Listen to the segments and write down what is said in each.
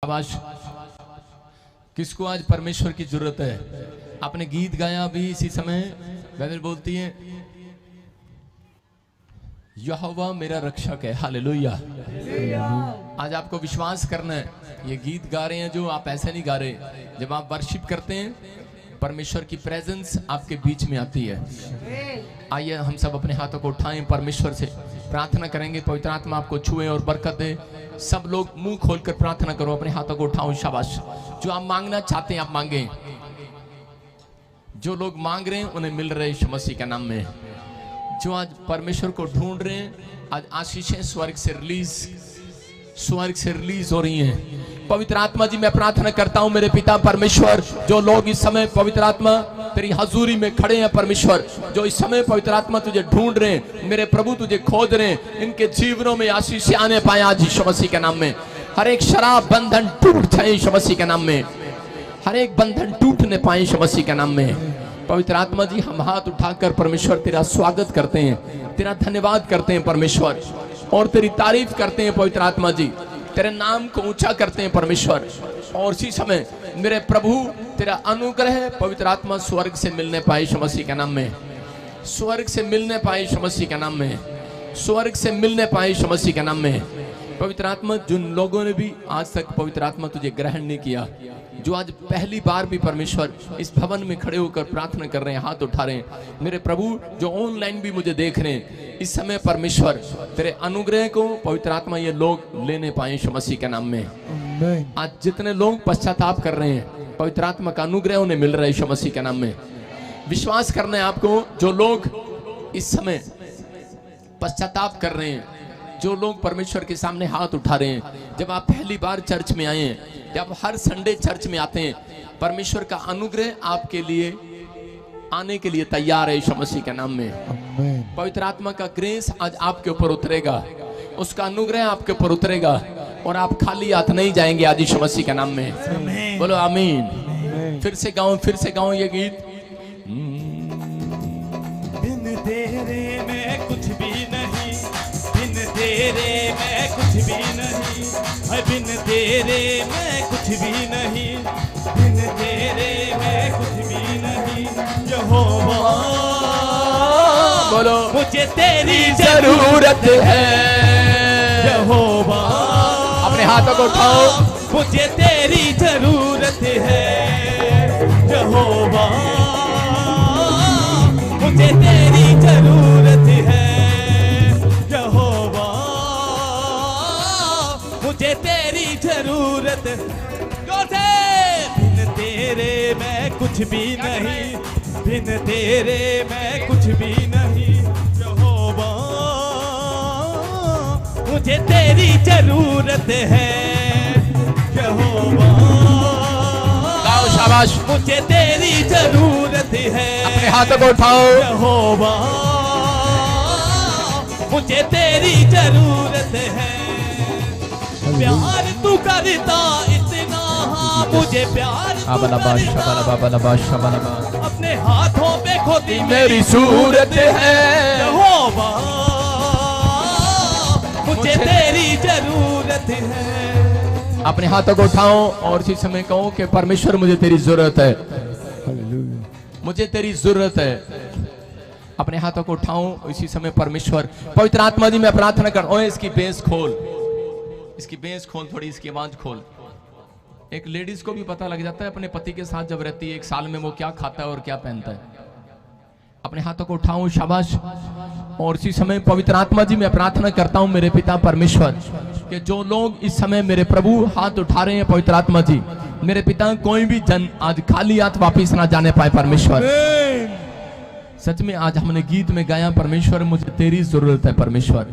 शाबाश। किसको आज परमेश्वर की जरूरत है? आपने गीत गाया अभी इसी समय, बाइबल बोलती है यहोवा मेरा रक्षक है। हालेलुया। आज आपको विश्वास करना है, ये गीत गा रहे हैं जो आप ऐसे नहीं गा रहे। जब आप वर्शिप करते हैं परमेश्वर की प्रेजेंस आपके बीच में आती है। आइए हम सब अपने हाथों को उठाएं, परमेश्वर से प्रार्थना करेंगे पवित्र आत्मा आपको छुए और बरकत दे। सब लोग मुंह खोलकर प्रार्थना करो, अपने हाथों को उठाओ। शाबाश। जो आप मांगना चाहते हैं आप मांगे। जो लोग मांग रहे हैं उन्हें मिल रहे यीशु मसीह के नाम में। जो आज परमेश्वर को ढूंढ रहे हैं, आज आशीषें स्वर्ग से रिलीज हो रही हैं। पवित्र आत्मा जी मैं प्रार्थना करता हूं मेरे पिता परमेश्वर, जो लोग इस समय पवित्र आत्मा तेरी हजूरी में खड़े हैं परमेश्वर, जो इस समय पवित्र आत्मा तुझे ढूंढ रहे हैं मेरे प्रभु, तुझे खोज रहे हैं, इनके जीवनों में आशीष आने पाए आज यीशु मसीह के नाम में। हर एक शराब बंधन टूट जाए यीशु मसीह के नाम में। हर एक बंधन टूटने पाए यीशु मसीह के नाम में। पवित्र आत्मा जी हम हाथ उठाकर परमेश्वर तेरा स्वागत करते हैं, तेरा धन्यवाद करते हैं परमेश्वर, और तेरी तारीफ करते हैं पवित्र आत्मा जी। तेरे नाम को ऊंचा करते हैं परमेश्वर। और इसी समय मेरे प्रभु तेरा अनुग्रह पवित्र आत्मा स्वर्ग से मिलने पाए यीशु मसीह के नाम में। स्वर्ग से मिलने पाए यीशु मसीह के नाम में। स्वर्ग से मिलने पाए यीशु मसीह के नाम में। पवित्र आत्मा जिन लोगों ने भी आज तक पवित्र आत्मा तुझे ग्रहण नहीं किया, जो आज पहली बार भी परमेश्वर इस भवन में खड़े होकर प्रार्थना कर रहे हैं, हाथ उठा रहे हैं, मेरे प्रभु जो ऑनलाइन भी मुझे देख रहे हैं, इस समय परमेश्वर तेरे अनुग्रह को पवित्र आत्मा ये लोग लेने पाए यीशु मसीह के नाम में। आज जितने लोग पश्चाताप कर रहे हैं पवित्र आत्मा का अनुग्रह उन्हें मिल रहा है यीशु मसीह के नाम में। विश्वास करना है आपको, जो लोग इस समय पश्चाताप कर रहे हैं, जो लोग परमेश्वर के सामने हाथ उठा रहे हैं, जब आप पहली बार चर्च में आए हैं, जब हर संडे चर्च में आते हैं, परमेश्वर का अनुग्रह आपके लिए आने के लिए तैयार है यीशु मसीह के नाम में। पवित्र आत्मा का ग्रेस आज आपके ऊपर उतरेगा, उसका अनुग्रह आपके ऊपर उतरेगा और आप खाली हाथ नहीं जाएंगे आज यीशु मसीह के नाम में। बोलो आमीन। फिर से गाओ ये गीत। बिन तेरे मैं कुछ भी नहीं, बिन तेरे मैं कुछ भी नहीं, बिन तेरे मैं कुछ भी नहीं, बिन तेरे मैं कुछ भी नहीं। यहोवा बोलो मुझे तेरी जरूरत है। यहोवा अपने हाथों को उठाओ। मुझे तेरी जरूरत है। यहोवा मुझे तेरी जरूरत है। यहोवा मुझे तेरी जरूरत। बिन तेरे मैं कुछ भी नहीं, बिन तेरे मैं कुछ भी नहीं। यहोवा मुझे तेरी जरूरत है। यहोवा गाओ शाबाश। मुझे तेरी जरूरत है। अपने हाथों को उठाओ। यहोवा मुझे तेरी जरूरत है। प्यार तू करता इतना, हाँ मुझे प्यार तू करता। अपने हाथों पे खोदी मेरी सूरत है। यहोवा मुझे तेरी जरूरत है। अपने हाथों को उठाओ और इसी समय कहो कि परमेश्वर मुझे तेरी जरूरत है, मुझे तेरी जरूरत है। अपने हाथों को उठाओ इसी समय परमेश्वर। पवित्र आत्मा जी मैं प्रार्थना कर, ओए इसकी बेस खोल, इसकी बेस खोल, थोड़ी इसकी आवाज खोल। एक लेडीज को भी पता लग जाता है अपने पति के साथ जब रहती है, एक साल में वो क्या खाता है और क्या पहनता है। अपने हाथों को उठाओ शाबाश। और इसी समय पवित्र आत्मा जी मैं प्रार्थना करता हूं मेरे पिता परमेश्वर कि जो लोग इस समय मेरे प्रभु हाथ उठा रहे हैं पवित्र आत्मा जी, मेरे पिता कोई भी जन आज खाली हाथ वापिस ना जाने पाए परमेश्वर। सच में आज हमने गीत में गाया परमेश्वर मुझे तेरी जरूरत है परमेश्वर।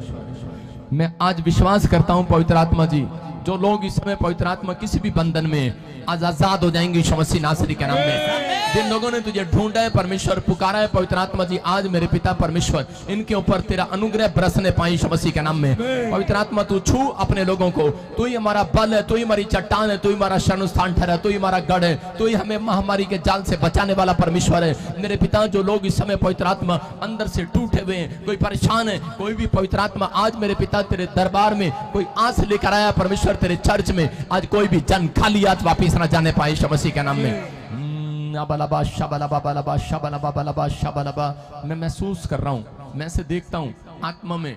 मैं आज विश्वास करता हूं पवित्र आत्मा जी, जो लोग इस समय पवित्र आत्मा किसी भी बंधन में आज आजाद हो जाएंगे यीशु मसीह नासरी के नाम में। जिन लोगों ने तुझे ढूंढा है परमेश्वर, पुकारा है पवित्र आत्मा जी, आज मेरे पिता परमेश्वर इनके ऊपर तेरा अनुग्रह बरसने पाए यीशु मसीह के नाम में। पवित्र आत्मा तू छू अपने लोगों को। तू ही हमारा बल है, तू ही हमारी चट्टान है, तू ही हमारा शरण स्थान ठहरा, तू ही हमारा गढ़ है, तू ही हमें महामारी के जाल से बचाने वाला परमेश्वर है। मेरे पिता जो लोग इस समय पवित्र आत्मा अंदर से टूटे हुए हैं, कोई परेशान है, कोई भी पवित्र आत्मा आज मेरे पिता तेरे दरबार में कोई आंस लेकर आया परमेश्वर, तेरे चर्च में आज कोई भी जन खाली हाथ वापिस ना जाने पाए यीशु मसीह के नाम में। अबलबा शबलबा बलबा शबलबा बलबा शबलबा। मैं महसूस कर रहा हूँ, मैं से देखता हूँ आत्मा में,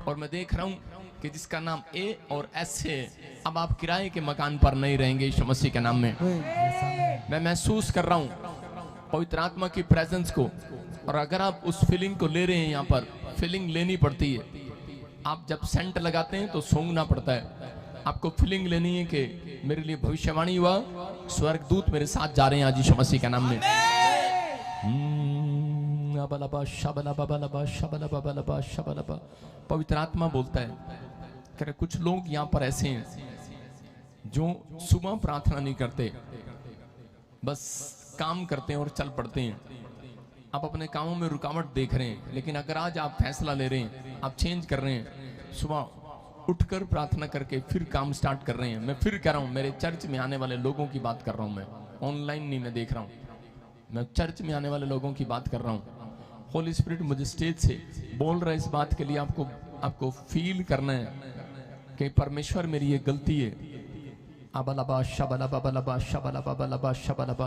और मैं देख रहा हूँ कि जिसका नाम ए और एस है, अब आप किराए के मकान पर नहीं रहेंगे यीशु मसीह के नाम में। मैं महसूस कर रहा हूँ पवित्र आत्मा की प्रेजेंस को, और अगर आप उस फीलिंग को ले रहे हैं, यहाँ पर फीलिंग लेनी पड़ती है। आप जब सेंट लगाते हैं तो सूंघना पड़ता है, आपको फीलिंग लेनी है कि मेरे लिए भविष्यवाणी हुआ, स्वर्गदूत मेरे साथ जा रहे हैं आज यीशु मसीह के नाम में। पवित्र आत्मा बोलता है कि कुछ लोग यहाँ पर ऐसे हैं जो सुबह प्रार्थना नहीं करते, बस काम करते हैं और चल पड़ते हैं। आप अपने कामों में रुकावट देख रहे हैं, लेकिन अगर आज आप फैसला ले रहे हैं, आप चेंज कर रहे हैं, सुबह उठकर प्रार्थना करके फिर काम स्टार्ट कर रहे हैं। मैं फिर कह रहा हूँ, मेरे चर्च में आने वाले लोगों की बात कर रहा हूँ, मैं ऑनलाइन नहीं, मैं देख रहा हूँ, मैं चर्च में आने वाले लोगों की बात कर रहा हूँ। होली स्पिरिट मुझे स्टेज से बोल रहा है इस बात के लिए, आपको फील करना है कि परमेश्वर मेरी ये गलती है। अबलबा शबलबा बलबा शबलबा बलबा शबलबा।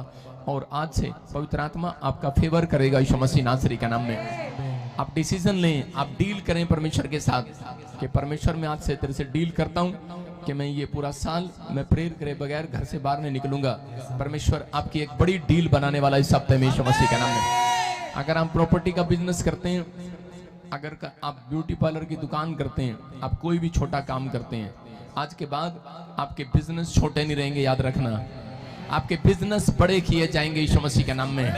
और आज से पवित्र आत्मा आपका फेवर करेगा यीशु मसीह नासरी के नाम में। आप डिसीजन लें, आप डील करें परमेश्वर के साथ कि परमेश्वर मैं आज से तेरे से डील करता हूं कि मैं ये पूरा साल मैं प्रेयर करे बगैर घर से बाहर नहीं निकलूंगा। परमेश्वर आपकी एक बड़ी डील बनाने वाला इस हफ्ते में यीशु मसीह के नाम में। अगर आप प्रॉपर्टी का बिजनेस करते हैं, अगर आप ब्यूटी पार्लर की दुकान करते हैं, आप कोई भी छोटा काम करते हैं, आज के बाद आपके बिजनेस छोटे नहीं रहेंगे, याद रखना, आपके बिजनेस बड़े किए जाएंगे यीशु मसीह के नाम में।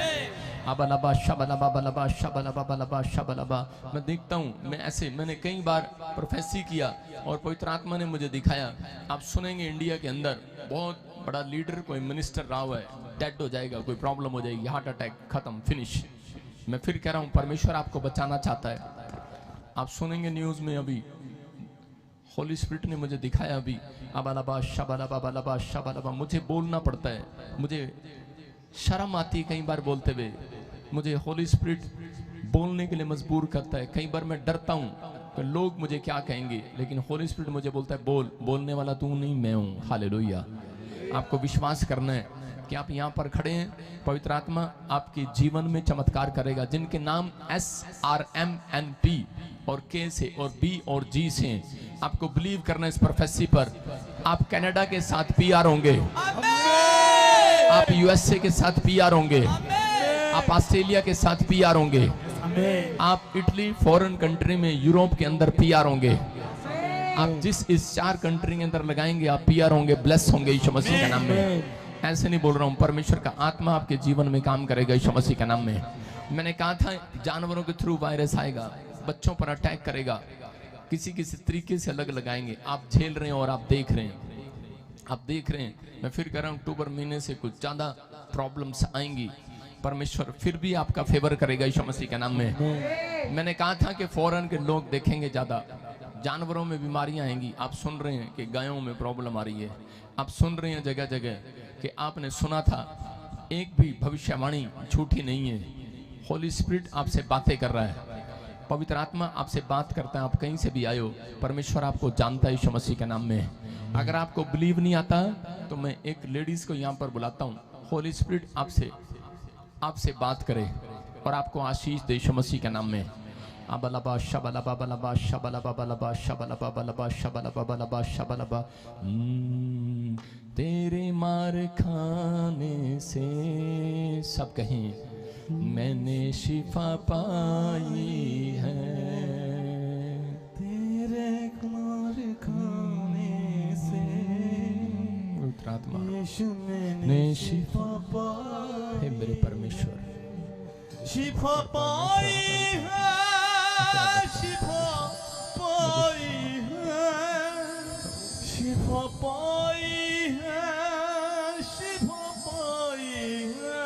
अबलबा शबलबा बलबा शबलबा बलबा शबलबा। मैं देखता हूँ, मैंने कई बार प्रोफेसी किया और पवित्र आत्मा ने मुझे दिखाया, आप सुनेंगे इंडिया के अंदर बहुत बड़ा लीडर कोई मिनिस्टर रहा हुआ है, डेड हो जाएगा, कोई प्रॉब्लम हो जाएगी, हार्ट अटैक, खत्म, फिनिश। मैं फिर कह रहा हूँ परमेश्वर आपको बचाना चाहता है। आप सुनेंगे न्यूज में, अभी होली स्पिरिट ने मुझे दिखाया अभी, अबलबा शबलबा बलबा शबलबा। मुझे बोलना पड़ता है, मुझे शर्म आती है कई बार बोलते हुए, मुझे होली स्पिरिट बोलने के लिए मजबूर करता है। कई बार मैं डरता हूँ कि लोग मुझे क्या कहेंगे, लेकिन होली स्पिरिट मुझे बोलता है बोलने वाला तू नहीं, मैं हूँ। हालेलुया। आपको विश्वास करना है कि आप यहाँ पर खड़े हैं, पवित्र आत्मा आपके जीवन में चमत्कार करेगा। जिनके नाम SRMNP और K से और B और G से, आपको बिलीव करना इस प्रोफेसी पर। आप कनाडा के साथ PR होंगे, आप USA के साथ PR होंगे, आप ऑस्ट्रेलिया के साथ PR होंगे, आप इटली फॉरेन कंट्री में यूरोप के अंदर PR होंगे। आप जिस इस 4 कंट्री के अंदर लगाएंगे आप PR होंगे, ब्लेस होंगे यीशु मसीह के नाम में। ऐसे नहीं बोल रहा हूँ, परमेश्वर का आत्मा आपके जीवन में काम करेगा यीशु मसीह के नाम में। मैंने कहा था जानवरों के थ्रू वायरस आएगा, बच्चों पर अटैक करेगा, किसी किसी तरीके से अलग लगाएंगे। आप झेल रहे हैं और आप देख रहे हैं, आप देख रहे हैं। मैं फिर कह रहा हूँ अक्टूबर महीने से कुछ ज्यादा प्रॉब्लम्स आएंगी, परमेश्वर फिर भी आपका फेवर करेगा यीशु मसीह के नाम में। मैंने कहा था कि फॉरेन के लोग देखेंगे ज्यादा, जानवरों में बीमारियां आएंगी। आप सुन रहे हैं कि गायों में प्रॉब्लम आ रही है, आप सुन रहे हैं जगह जगह कि आपने सुना था, एक भी भविष्यवाणी झूठी नहीं है। होली स्पिरिट आपसे बातें कर रहा है, पवित्र आत्मा आपसे बात करता है। आप कहीं से भी आए हो, परमेश्वर आपको जानता है यीशु मसीह के नाम में। अगर आपको बिलीव नहीं आता तो मैं एक लेडीज को यहाँ पर बुलाता हूँ, होली स्पिरिट आपसे बात करे और आपको आशीष दे यीशु मसीह के नाम में। अबलबा शबलबा बलबा शबलबा बलबा शबलबा बलबा शबलबा बलबा शबलबा। तेरे मार खाने से, सब कहें, मैंने शिफा पाई है। तेरे मार खाने से यीशु मैंने शिफा पाई है। मेरे परमेश्वर शिफा पाई है, शिफा पाई है, शिफा पाई है, शिफा पाई है।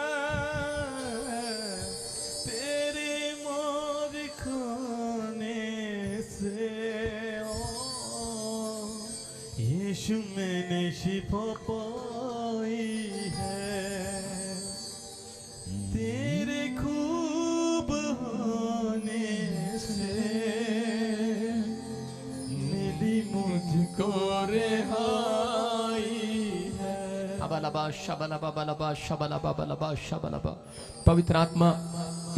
तेरे मार खाने से यीशु मैंने शिफा पाई है। तेरे खूब होने से मिली मुझको रेहा। अबलबा शबलबा बलबा शबलबा बलबा शबलबा। पवित्र आत्मा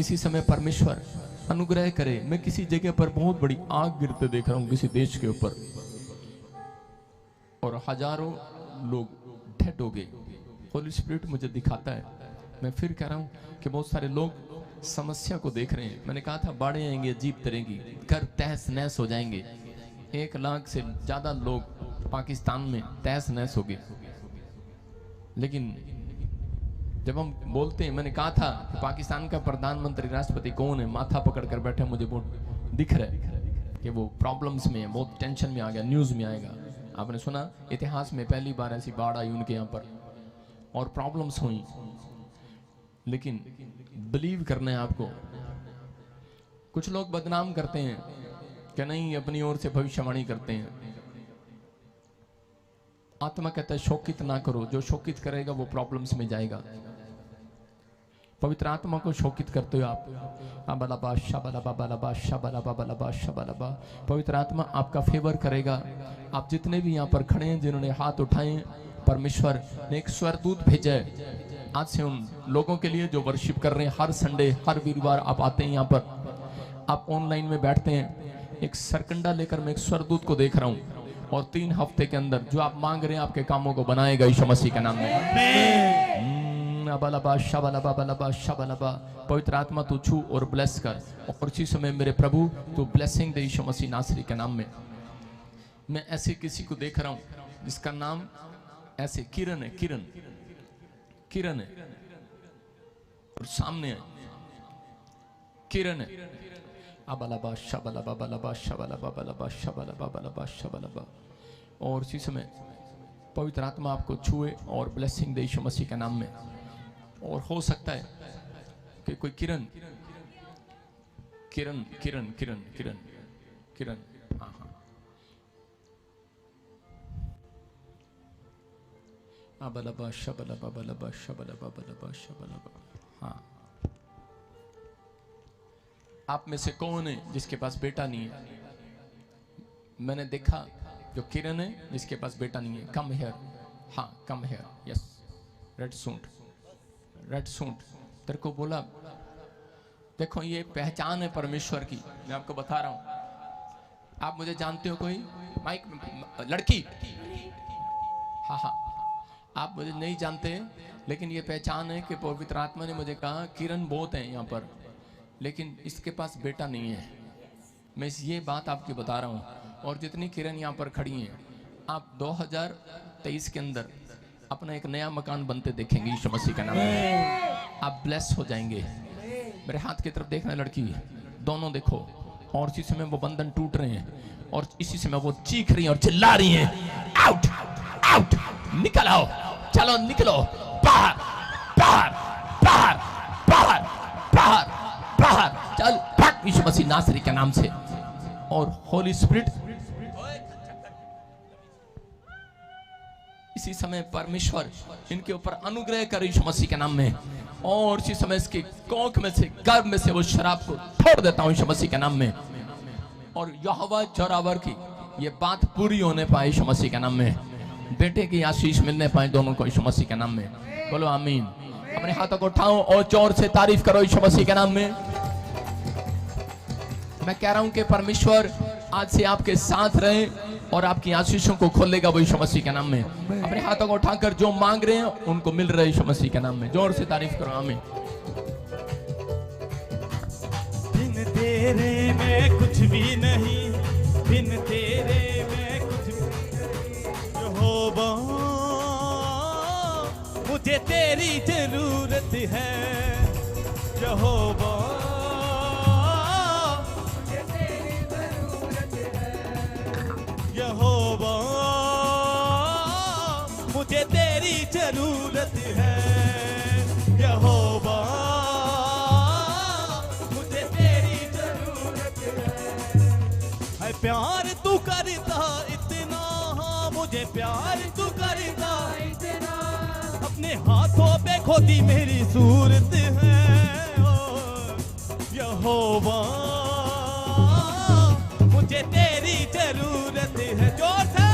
इसी समय परमेश्वर अनुग्रह करे। मैं किसी जगह पर बहुत बड़ी आग गिरते देख रहा हूँ, किसी देश के ऊपर, और हजारों लोग डेड हो गए। होली स्पिरिट मुझे दिखाता है। मैं फिर कह रहा हूँ कि बहुत सारे लोग समस्या को देख रहे हैं। मैंने कहा था बाढ़ें आएंगी, अजीब तरह की, घर तहस नहस हो जाएंगे। 1 लाख से ज्यादा लोग पाकिस्तान में तहस नहस हो गए। लेकिन जब हम बोलते हैं, मैंने कहा था कि पाकिस्तान का प्रधानमंत्री राष्ट्रपति कौन है, माथा पकड़ कर बैठे, मुझे बहुत दिख रहा है कि वो प्रॉब्लम्स में है, बहुत टेंशन में आ गया, न्यूज में आएगा। आपने सुना इतिहास में पहली बार ऐसी बाढ़ आई उनके यहाँ पर और प्रॉब्लम्स हुई। लेकिन बिलीव करना है आपको। कुछ लोग बदनाम करते हैं कि नहीं, अपनी ओर से भविष्यवाणी करते हैं। आत्मा कहता है शोकित ना करो, जो शोकित करेगा वो प्रॉब्लम्स में जाएगा। पवित्र आत्मा को शोकित करते हो आप। अबलबा शबलबा बलबा शबलबा बलबा शबलबा। पवित्र आत्मा आपका फेवर करेगा। आप जितने भी यहाँ पर खड़े हैं, जिन्होंने हाथ उठाए, परमेश्वर ने एक स्वर्गदूत भेजा है आज से उन लोगों के लिए जो वर्शिप कर रहे हैं। हर संडे, हर वीरवार आप आते हैं यहाँ पर, आप ऑनलाइन में बैठते हैं। एक सरकंडा लेकर मैं एक स्वर्गदूत को देख रहा हूँ, और 3 हफ्ते के अंदर जो आप मांग रहे हैं आपके कामों को बनाएगा यीशु मसीह के नाम में। अबलबा शबलबा बलबा शबलबा। पवित्र आत्मा तू छू और ब्लेस कर, और उसी समय मेरे प्रभु तू ब्लेसिंग दे यीशु मसीह नासरी के नाम में। मैं ऐसे किसी को देख रहा हूँ जिसका नाम ऐसे किरण है, किरण है, और सामने है किरण है। अबलबा शबलबा बलबा शबलबा बलबा शबलबा बलबा शबलबा। और उसी समय पवित्र आत्मा आपको छुए और ब्लेसिंग दे यीशु मसीह के नाम में। और हो सकता है कि कोई किरण, हाँ हाँ, अबलबा शबलबा बलबा शबलबा बलबा शबलबा। हाँ, आप में से कौन है जिसके पास बेटा नहीं है? मैंने देखा जो किरण है जिसके पास बेटा नहीं है। कम हेयर, हाँ come here, yes. Red suit तेरे को बोला, देखो ये पहचान है परमेश्वर की। मैं आपको बता रहा हूं। आप मुझे जानते हो कोई माइक लड़की? हाँ हाँ, आप मुझे नहीं जानते, लेकिन ये पहचान है कि पवित्र आत्मा ने मुझे कहा किरण बहुत है यहाँ पर, लेकिन इसके पास बेटा नहीं है। मैं ये बात आपकी बता रहा हूँ। और जितनी किरण यहाँ पर खड़ी हैं, आप 2023 के अंदर अपना एक नया मकान बनते देखेंगे यीशु मसीह का नाम में। आप ब्लेस हो जाएंगे। मेरे हाथ की तरफ देखना लड़की, दोनों देखो। और इसी समय वो बंधन टूट रहे हैं, और इसी समय वो चीख रही हैं और चिल्ला रही हैं, आउट आउट, निकल आओ, चलो निकलो, बाहर बाहर बाहर बाहर बाहर बाहर, चल भाग यीशु मसीह नासरी के नाम से। और होली स्पिरिट इसी समय परमेश्वर इनके ऊपर अनुग्रह कर यीशु मसीह के नाम में। और इसी समय इसकी कोख में से, गर्भ में से वो शराब को छोड़ देता हूं यीशु मसीह के नाम में। और यहोवा जोरावर की ये बात पूरी होने पाए यीशु मसीह के नाम में। बेटे की आशीष मिलने पाए दोनों को यीशु मसीह के नाम में। बोलो आमीन। अपने हाथों को उठाओ और जोर से तारीफ करो यीशु मसीह के नाम में। मैं कह रहा हूं कि परमेश्वर आज से आपके साथ रहे और आपकी आशीषों को खोलेगा वो यीशु मसीह के नाम में। अपने हाथों को उठाकर जो मांग रहे हैं उनको मिल रहा है यीशु मसीह के नाम में। जोर से तारीफ करो आमीन। बिन तेरे में कुछ भी नहीं, बिन तेरे में कुछ भी नहीं। यहोवा मुझे तेरी जरूरत है, यहोवा मुझे तेरी जरूरत है, यहोवा मुझे तेरी जरूरत है, यहोवा मुझे तेरी जरूरत है। प्यार तू करता इतना, हाँ मुझे प्यार तू करता इतना, अपने हाथों पे खोदी मेरी सूरत है, यहोवा मुझे तेरी जरूरत है। जोर से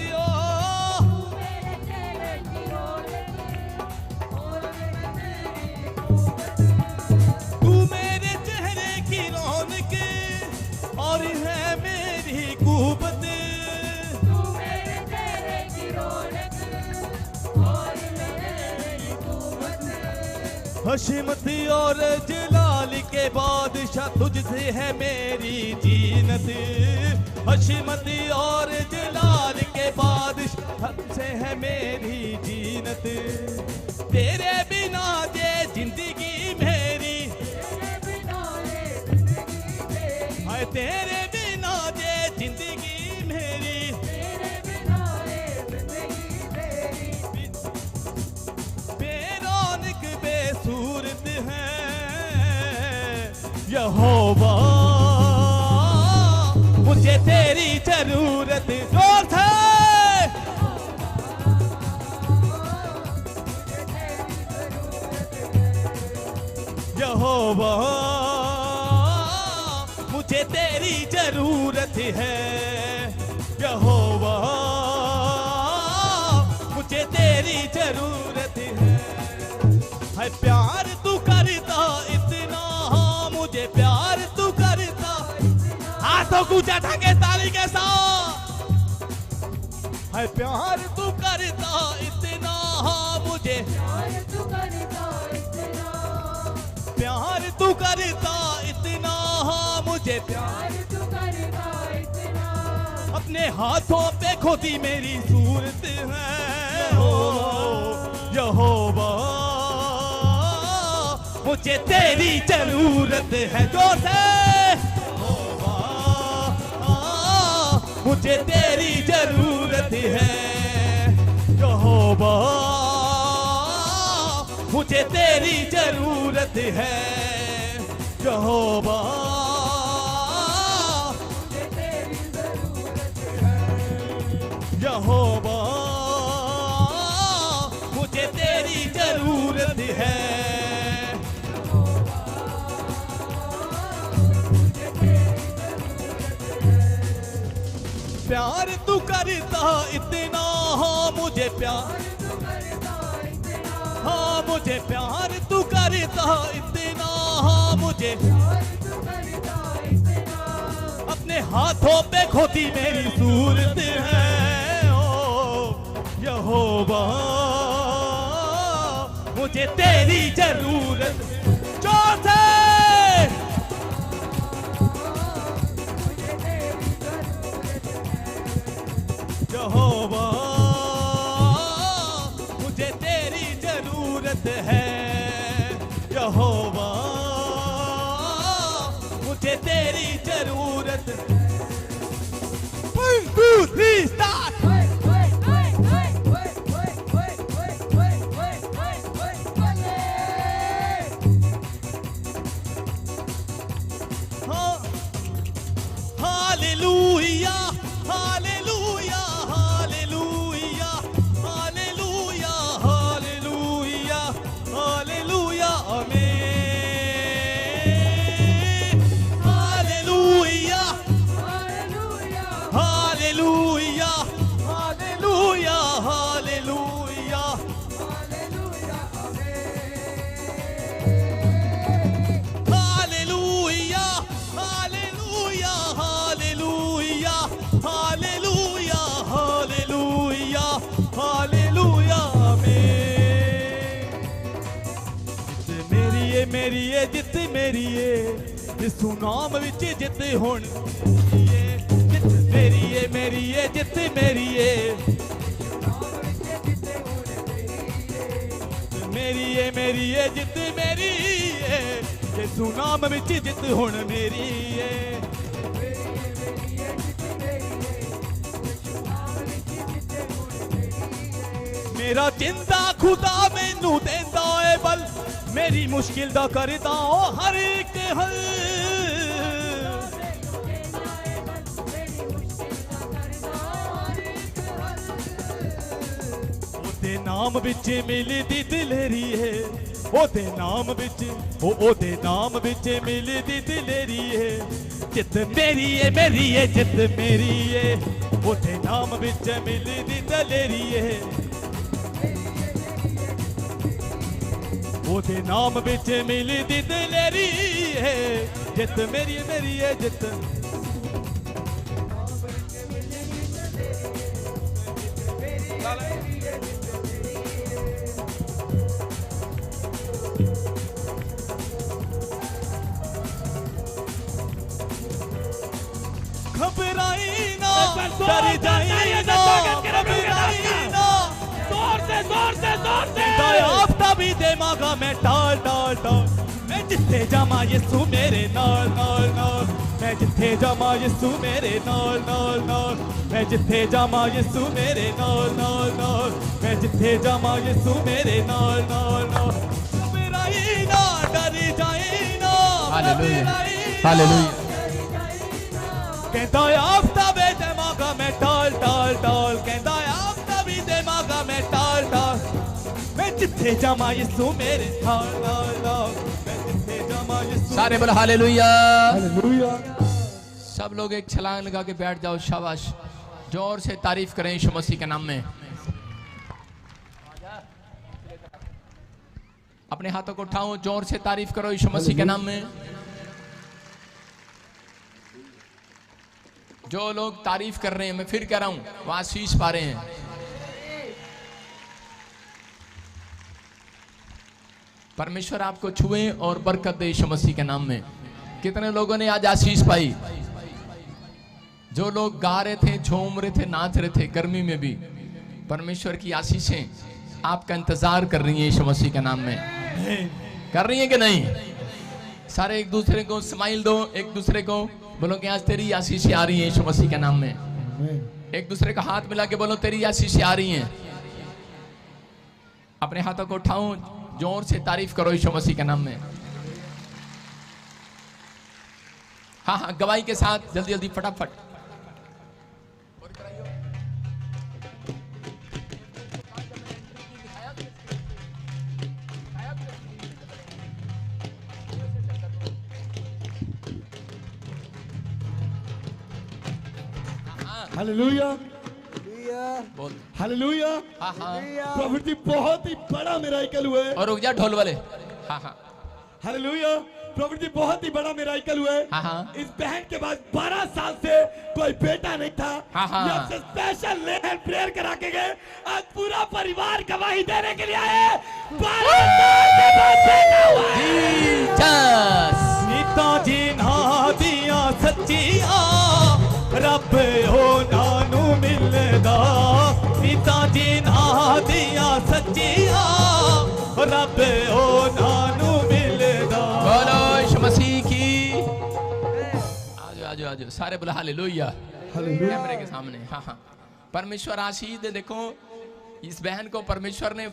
हसीमतियों तू मेरे चेहरे की रौनक और है मेरी कुवत हशीमती और जलाल के बादशाह तुझसे है मेरी जीनत हशीमती और जलाल के बादशाह तुझसे है मेरी जीनत तेरे बिना ये जिंदगी मेरी हाय तेरे बिना ये जिंदगी मेरी बेरौनक बेसूरत है यहोवा मुझे तेरी जरूरत जोर से यहोवा मुझे तेरी जरूरत है यहोवा मुझे तेरी जरूरत है प्यार तू करता इतना मुझे प्यार तू करता हाथों को उठा के ताली के साथ है प्यार तू करता इतना मुझे प्यार तू करता इतना मुझे प्यार तू करता इतना अपने हाथों पे खोदी मेरी सूरत है ओ यहोवा मुझे तेरी जरूरत है जोर से यहोवा मुझे तेरी जरूरत है यहोवा मुझे तेरी जरूरत है यहोवा यहोवा मुझे तेरी जरूरत है प्यार तू करता इतना मुझे प्यार हाँ मुझे प्यार तू करता इतना मुझे अपने हाथों पे खोदी मेरी सूरत है ओ यहोवा मुझे तेरी जरूरत जोर से यहोवा मुझे तेरी जरूरत है यहोवा मुझे तेरी जरूरत 1 2 3 start hallelujah hallelujah hallelujah hallelujah hallelujah hallelujah amen hallelujah hallelujah hallelujah hallelujah hallelujah hallelujah hallelujah hallelujah hallelujah hallelujah amen मेरी ये जित मेरी ये यीशु नाम विच जित हुण जित मेरी ये जित मेरी ये मेरी ये जित मेरी ये यीशु नाम विच जित हुण मेरी ये मेरा जिंदा खुदा मैनू देंदा है बल मेरी मुश्किल दा करदा ओ हर एक हल ओदे नाम विच मिलदी दिलेरी है ओदे नाम विच ओदे नाम विच मिलदी दिलेरी है जित मेरी है जित मेरी है ओते नाम विच मिली दी दलेरी है ओते नाम विच मिली दी दलेरी है जित मेरी है जित घबराई ना डर जाई ना घबराई ना जोर से आफ्ता भी दे मांगा मैं टाल टाल टाल मैं जिथे जामा यीशु मेरे नाल नाल नाल मैं जिथे जामा यीशु मेरे नाल नाल नाल मैं जिथे जामा यीशु मेरे नाल नाल नाल मैं जिथे जामा यीशु मेरे नाल नाल नाल घबराई ना डर जाई ना हालेलुया हालेलुया कहता आफ्ता भी दे मांगा मैं टाल टाल टाल कहता आफ्ता भी दे मांगा मैं टाल टाल मैं जिथे जामा यीशु मेरे नाल नाल नाल मैं जिथे जामा यीशु सारे बोल हालेलुया हालेलुया सब लोग एक छलांग लगा के बैठ जाओ शाबाश जोर से तारीफ करें यीशु मसीह के नाम में अपने हाथों को उठाओ जोर से तारीफ करो यीशु मसीह के नाम में जो लोग तारीफ कर रहे हैं मैं फिर कह रहा हूं वो आशीष पा रहे हैं परमेश्वर आपको छुए और बरकत दे यीशु मसीह के नाम में कितने लोगों ने आज आशीष पाई जो लोग गा रहे थे झूम रहे थे नाच रहे थे गर्मी में भी परमेश्वर की आशीषें आपका इंतजार कर रही हैं यीशु मसीह के नाम में कर रही हैं कि नहीं सारे एक दूसरे को स्माइल दो एक दूसरे को बोलो कि आज तेरी आशीषें आ रही हैं यीशु मसीह के नाम में एक दूसरे का हाथ मिला के बोलो तेरी आशीषें आ रही हैं अपने हाथों को उठाओ जोर से तारीफ करो यीशु मसीह के नाम में हाँ हाँ गवाही के साथ जल्दी जल्दी फटाफट हालेलुया बोल हालेलुया हाँ हाँ प्रभु जी बहुत ही बड़ा मिराकल हुआ है और रुक जा ढोल वाले हाँ हाँ हालेलुया प्रभु जी बहुत ही बड़ा मिराकल हुआ है हाँ हाँ इस बहन के बाद 12 साल से कोई बेटा नहीं था हाँ, हाँ। जब से स्पेशल लेहन प्रेयर करा के गए आज पूरा परिवार गवाही देने के लिए आए 12 साल के बाद बेटा हुआ है जीसस नीता जी ना दिया सच्चिया रब हो नानू मिलदा नीता जी ना दिया सच्चिया रब हो नानू मिलदा बोलो यीशु मसीह की आजो आजो आजो सारे बोला हालेलुया कैमरे के सामने हाँ हाँ परमेश्वर आशीष दे देखो इस बहन को परमेश्वर ने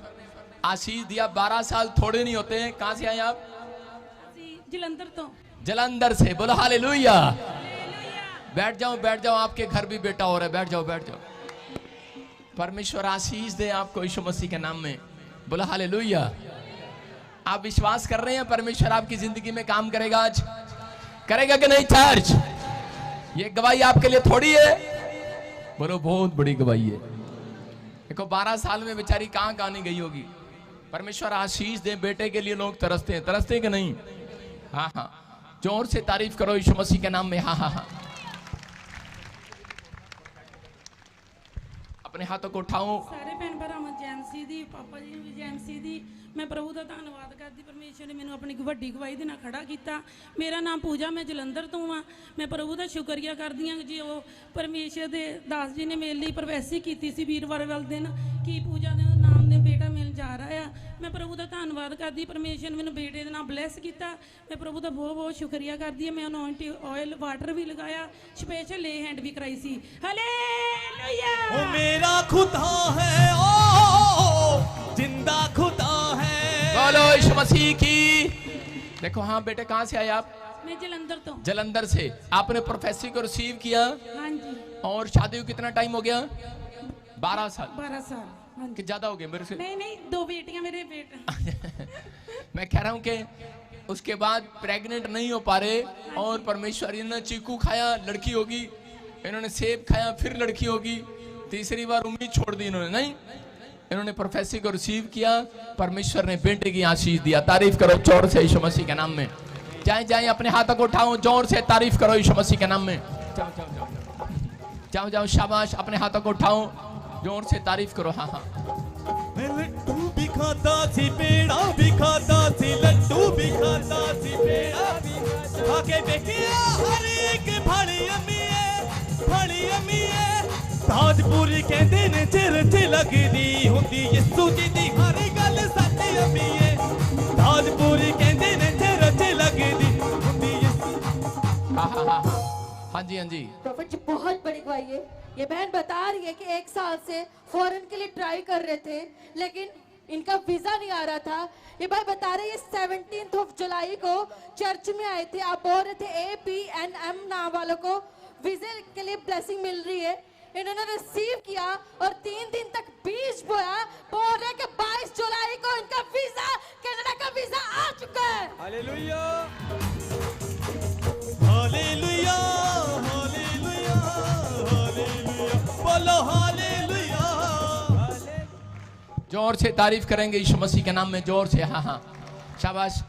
आशीष दिया 12 साल थोड़े नहीं होते हैं कहाँ से आए आप जलंधर तो जलंधर से बोलो हालेलुया बैठ जाओ आपके घर भी बेटा हो रहा है बैठ जाओ परमेश्वर आशीष दे आपको यीशु मसीह के नाम में बोलो हालेलुया आप विश्वास कर रहे हैं परमेश्वर आपकी जिंदगी में काम करेगा आज करेगा कि नहीं चर्च ये गवाही आपके लिए थोड़ी है बोलो बहुत बड़ी गवाही है देखो 12 साल में बेचारी कहां नहीं गई होगी परमेश्वर आशीष दे बेटे के लिए लोग तरसते हैं कि नहीं हाँ हाँ जोर से तारीफ करो यीशु मसीह के नाम में हाँ हाँ हाँ अपने हाथों को उठाओ ਸਾਰੇ ਭੈਣ ਭਰਾਵਾਂ ਜੈਮਸੀ ਦੀ ਪਾਪਾ ਜੀ ਨੂੰ ਵੀ ਜੈਮਸੀ ਦੀ ਮੈਂ ਪ੍ਰਭੂ ਦਾ ਧੰਨਵਾਦ ਕਰਦੀ ਪਰਮੇਸ਼ਰ ਨੇ ਮੈਨੂੰ ਆਪਣੀ ਵੱਡੀ ਗਵਾਹੀ ਦੇ ਨਾਲ ਖੜਾ ਕੀਤਾ ਮੇਰਾ ਨਾਮ ਪੂਜਾ ਮੈਂ ਜਲੰਧਰ ਤੋਂ ਆ ਮੈਂ ਪ੍ਰਭੂ ਦਾ ਸ਼ੁਕਰੀਆ ਕਰਦੀ ਹਾਂ ਜੀ ਉਹ ਪਰਮੇਸ਼ਰ ਦੇ ਦਾਸ ਜੀ ਨੇ ਮੇਰੇ ਲਈ ਪ੍ਰੋਫੈਸੀ ਕੀਤੀ ਸੀ ਵੀਰਵਾਰ ਵਾਲੇ ਦਿਨ ਕਿ ਪੂਜਾ ਦੇ ਨਾਮ ਦੇ ਬੇਟਾ ਮਿਲ ਜਾ ਰਿਹਾ ਆ ਮੈਂ ਪ੍ਰਭੂ ਦਾ ਧੰਨਵਾਦ ਕਰਦੀ ਪਰਮੇਸ਼ਰ ਨੇ ਮੈਨੂੰ ਬੇਟੇ ਦੇ ਨਾਲ ਬਲੈਸ ਕੀਤਾ ਮੈਂ ਪ੍ਰਭੂ ਦਾ ਬਹੁਤ ਬਹੁਤ ਸ਼ੁਕਰੀਆ ਕਰਦੀ ਹਾਂ ਮੈਂ ਅਨੋਇੰਟਿੰਗ ਆਇਲ ਵਾਟਰ ਵੀ ਲਗਾਇਆ ਸਪੈਸ਼ਲ ਲੇ ਹੈਂਡ ਵੀ ਕਰਾਈ ਸੀ ਹਾਲੇਲੂਇਆ ਉਹ ਮੇਰਾ ਖੁਦਾ ਹੈ ਓ जिंदा खुदा है बोलो यीशु मसीह की देखो हाँ बेटे कहाँ से आए आप मैं जलंधर तो जलंधर से आपने प्रोफेसर को रिसीव किया हाँ जी और शादी को कितना टाइम हो गया 12 साल 12 साल हाँ कि जी ज्यादा हो गए मेरे से नहीं दो बेटियां मेरे बेटा मैं कह रहा हूँ कि उसके बाद प्रेग्नेंट नहीं हो पा रहे और परमेश्वर ने चीकू खाया लड़की होगी इन्होंने सेब खाया, फिर लड़की होगी, तीसरी बार उम्मीद छोड़ दी इन्होंने, नहीं, इन्होंने प्रोफेसी को रिसीव किया, परमेश्वर ने बेटे की आशीष दिया। तारीफ करो जोर से यीशु मसीह के नाम में। जाए जाए अपने हाथों को उठाओ, जोर से तारीफ करो यीशु मसीह के नाम में। जाओ जाओ जाओ जाओ जाओ, शाबाश, अपने हाथों को उठाओ, जोर से तारीफ करो। हाँ हाँ, लड्डू भी खाता सी, पेड़ा भी खाता सी, लड्डू भी खाता सी, पेड़ा भी खाता। आके देखिया हर एक भाड़ी अम्मी है, भाड़ी अम्मी है। ताजपुरी कहते ने चरच लगदी हुंदी यीशु जी दी हर गल सच्ची अम्मी है। ताजपुरी कहते ने चरच लगदी हुंदी यीशु। हाँ हाँ हाँ हाँ, हाँ जी हाँ जी। प्रॉफिट जी बहुत बड़ी गवाही है। ये बहन बता रही है कि 1 साल से फॉरेन के लिए ट्राई कर रहे थे, लेकिन इनका वीजा नहीं आ रहा था। ये भाई बता रहे हैं 17 जुलाई को चर्च में आए थे। आप बोल रहे थे APNM नाम वालों को वीजे के लिए ब्लेसिंग मिल रही है, इन्होंने रिसीव किया और 3 दिन तक बीज बोया। बोल रहे कि 22 जुलाई को इनका वीजा, कनाडा का वीजा आ चुका है। हालेलुया, हालेलुया, हालेलुया, हालेलुया, बोलो हालेलुया। जोर से तारीफ करेंगे यीशु मसीह के नाम में, जोर से। हाँ हाँ, शाबाश।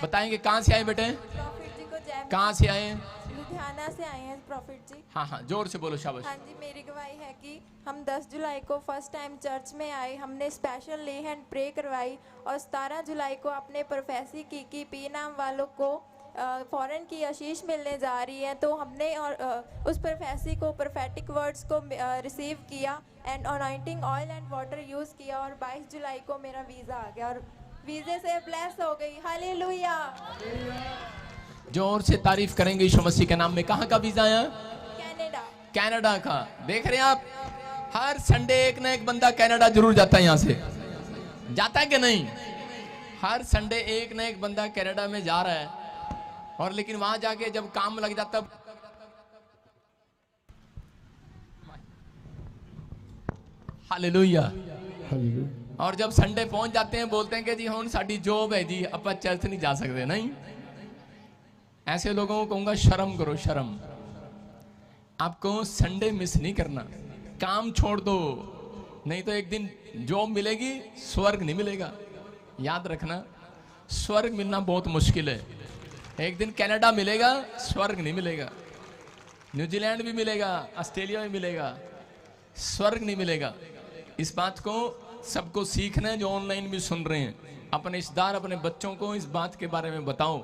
बताएंगे कहाँ से आए बेटे, प्रॉफिट जी को जय। कहाँ से आए? लुधियाना से आए हैं प्रॉफिट जी। हाँ हाँ, जोर से बोलो, शाबाश। हाँ जी, मेरी गवाही है कि हम 10 जुलाई को फर्स्ट टाइम चर्च में आए, हमने स्पेशल ले हैंड प्रे करवाई और 17 जुलाई को अपने प्रोफेसी की कि पी नाम वालों को फॉरेन की आशीष मिलने जा रही है। तो हमने और उस प्रोफेसी को, प्रोफेटिक वर्ड्स को रिसीव किया and anointing oil and water use किया और 22 जुलाई को मेरा वीज़ा आ गया और वीज़े से ब्लेस हो गई। हालेलुया। जोर से तारीफ करेंगे यीशु मसीह के नाम में। कहाँ का वीजा आया? कनाडा। कनाडा का। देख रहे हैं आप, हर संडे एक ना एक बंदा कनाडा जरूर जाता है। यहाँ से जाता है कि नहीं? हर संडे एक ना एक बंदा कनाडा में जा रहा है, और लेकिन वहां जाके जब काम लग जाता, हालेलुया, और जब संडे पहुंच जाते हैं बोलते हैं कि जी हुन साडी जॉब है जी, आप चर्च नहीं जा सकते। नहीं, ऐसे लोगों को कहूंगा शर्म करो, शर्म। आपको संडे मिस नहीं करना, काम छोड़ दो, नहीं तो एक दिन जॉब मिलेगी, स्वर्ग नहीं मिलेगा। याद रखना, स्वर्ग मिलना बहुत मुश्किल है। एक दिन कनाडा मिलेगा, स्वर्ग नहीं मिलेगा। न्यूजीलैंड भी मिलेगा, ऑस्ट्रेलिया भी मिलेगा, स्वर्ग नहीं मिलेगा। इस बात को सबको सीखना है, जो ऑनलाइन भी सुन रहे हैं। अपने रिश्तेदार, अपने बच्चों को इस बात के बारे में बताओ।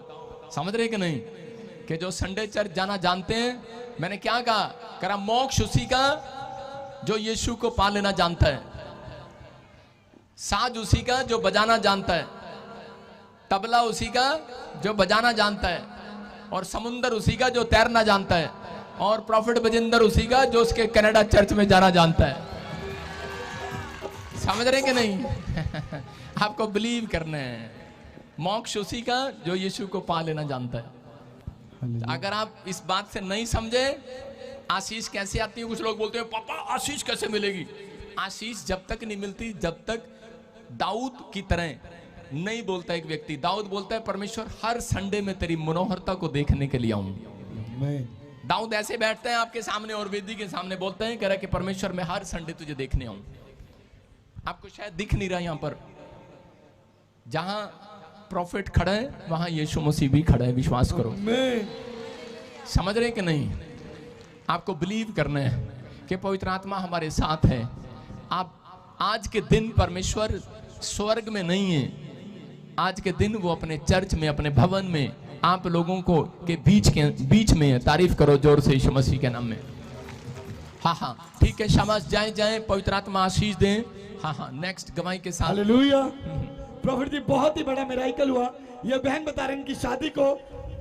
समझ रहे कि नहीं? कि जो संडे चर्च जाना जानते हैं, मैंने क्या कहा, मोक्ष उसी का जो यीशु को पा लेना जानता है, साज उसी का जो बजाना जानता है, तबला उसी का जो बजाना जानता है, और समुंदर उसी का जो तैरना जानता है, और प्रॉफिट बजिंदर उसी का जो उसके कनाडा चर्च में जाना जानता है। समझ रहे कि नहीं? आपको बिलीव करना है, मोक्ष उसी का जो यीशु को पा लेना जानता है। अगर आप इस बात से नहीं समझे, आशीष कैसे आती है? कुछ लोग बोलते हैं पापा आशीष कैसे मिलेगी? आशीष जब तक नहीं मिलती जब तक दाऊद की तरह नहीं बोलता एक व्यक्ति। दाऊद बोलता है परमेश्वर हर संडे में तेरी मनोहरता को देखने के लिए आऊं। दाऊद ऐसे बैठते हैं आपके सामने और वेदी के सामने बोलते हैं, कह रहा कि परमेश्वर मैं हर संडे तुझे देखने आऊं। आपको शायद दिख नहीं रहा, यहां पर जहां प्रॉफिट खड़ा है वहां यीशु मसीह भी खड़ा है। विश्वास करो। समझ रहे कि नहीं? आपको बिलीव करना है कि पवित्र आत्मा हमारे साथ है। आप आज के दिन परमेश्वर स्वर्ग में नहीं है, आज के दिन वो अपने चर्च में, अपने भवन में आप लोगों को के बीच में है। तारीफ करो जोर से यीशु मसीह के नाम में। हाँ हाँ, ठीक है, शाबाश। जाए जाए, पवित्र आत्मा आशीष दें। हाँ हाँ, नेक्स्ट गवाही के साथ। हालेलुया। प्रॉफिट जी बहुत ही बड़ा मिराकल हुआ। ये बहन बता रहे हैं इनकी शादी को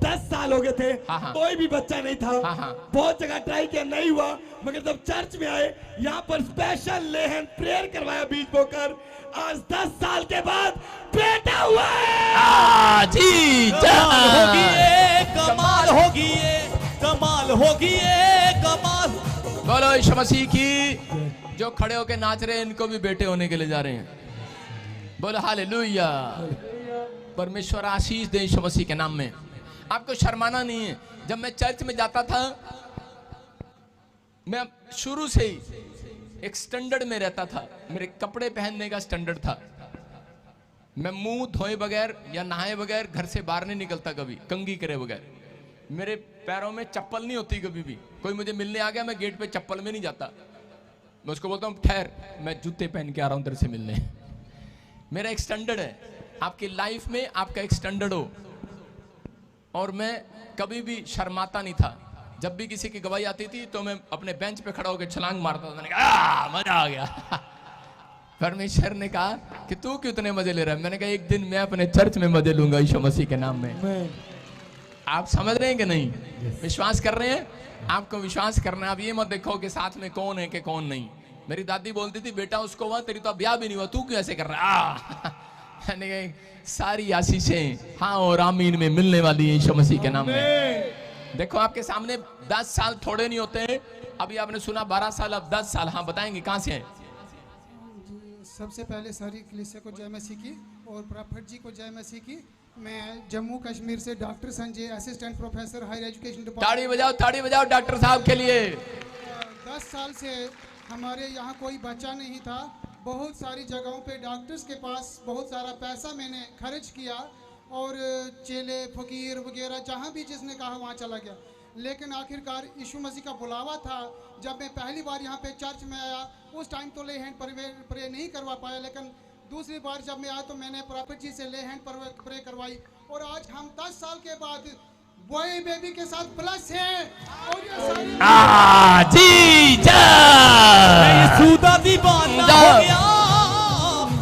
10 साल हो गए थे, हाँ। कोई भी बच्चा नहीं था। हाँ। बहुत जगह ट्राई किया, नहीं हुआ, मगर जब चर्च में आए, यहाँ पर स्पेशल ले हैंड प्रेयर करवाया बीज बोकर, आज 10 साल के बाद बेटा हुआ है। जी कमाल होगी ये, कमाल होगी ये, कमाल होगी ये, कमाल। बोलो यीशु मसीह की। जो खड़े होके नाच रहे हैं इनको भी बेटे होने के लिए जा रहे हैं। बोलो हालेलुया। परमेश्वर आशीष दे यीशु मसीह के नाम में। आपको शर्माना नहीं है। जब मैं चर्च में जाता था मैं शुरू से ही एक स्टैंडर्ड में रहता था। मेरे कपड़े पहनने का स्टैंडर्ड था। मैं मुंह धोए बगैर या नहाए बगैर घर से बाहर नहीं निकलता, कभी कंघी करे बगैर। मेरे पैरों में चप्पल नहीं होती कभी भी। कोई मुझे मिलने आ गया, मैं गेट पे चप्पल में नहीं जाता। मैं उसको बोलता हूँ ठहर, मैं जूते पहन के आ रहा हूँ तेरे से मिलने। मेरा एक स्टैंडर्ड है। आपकी लाइफ में आपका एक स्टैंडर्ड हो। और मैं कभी भी शर्माता नहीं था। जब भी किसी की गवाही आती थी तो मैं अपने बेंच पे खड़ा होकर छलांग मारता था। मैंने कहा मजा आ गया। परमेश्वर ने कहा कि तू क्यों इतने मजे ले रहा है? मैंने कहा एक दिन मैं अपने चर्च में मजे लूंगा यीशु मसीह के नाम में। आप समझ रहे हैं कि नहीं? विश्वास कर रहे हैं? आपको विश्वास करना है। आप ये मत देखो कि साथ में कौन है कि कौन नहीं। मेरी दादी बोलती थी बेटा उसको हुआ, तेरी तो ब्याह भी नहीं हुआ, तू क्यों ऐसे कर रहा है? मैंने कहा सारी आशीषें हाँ और आमीन में मिलने वाली है यीशु मसीह के नाम में। देखो आपके सामने 10 साल थोड़े नहीं होते हैं। अभी आपने सुना 12 साल, अब 10 साल। हाँ बताएंगे कहाँ से हैं? सबसे पहले सारी कलीसिया को जय मसीह की और प्रॉफिट जी को जय मसीह की। मैं जम्मू कश्मीर से doctor Sanjay, assistant professor higher education department. ताड़ी बजाओ डॉक्टर साहब के लिए। 10 साल से हमारे यहाँ कोई बच्चा नहीं था। बहुत सारी जगहों पे डॉक्टर्स के पास बहुत सारा पैसा मैंने खर्च किया और चेले फकीर वगैरह जहाँ भी जिसने कहा वहाँ चला गया। लेकिन आखिरकार यीशु मसीह का बुलावा था। जब मैं पहली बार यहाँ पे चर्च में आया उस टाइम तो ले हैंड प्रे नहीं करवा पाया, लेकिन दूसरी बार जब मैं आया तो मैंने प्रॉफिट जी से ले हैंड प्रे करवाई। और आज हम 10 साल के बाद बॉय बेबी के साथ प्लस है। और ये सारी जी मैं यीशुदा दीवाना हो गया।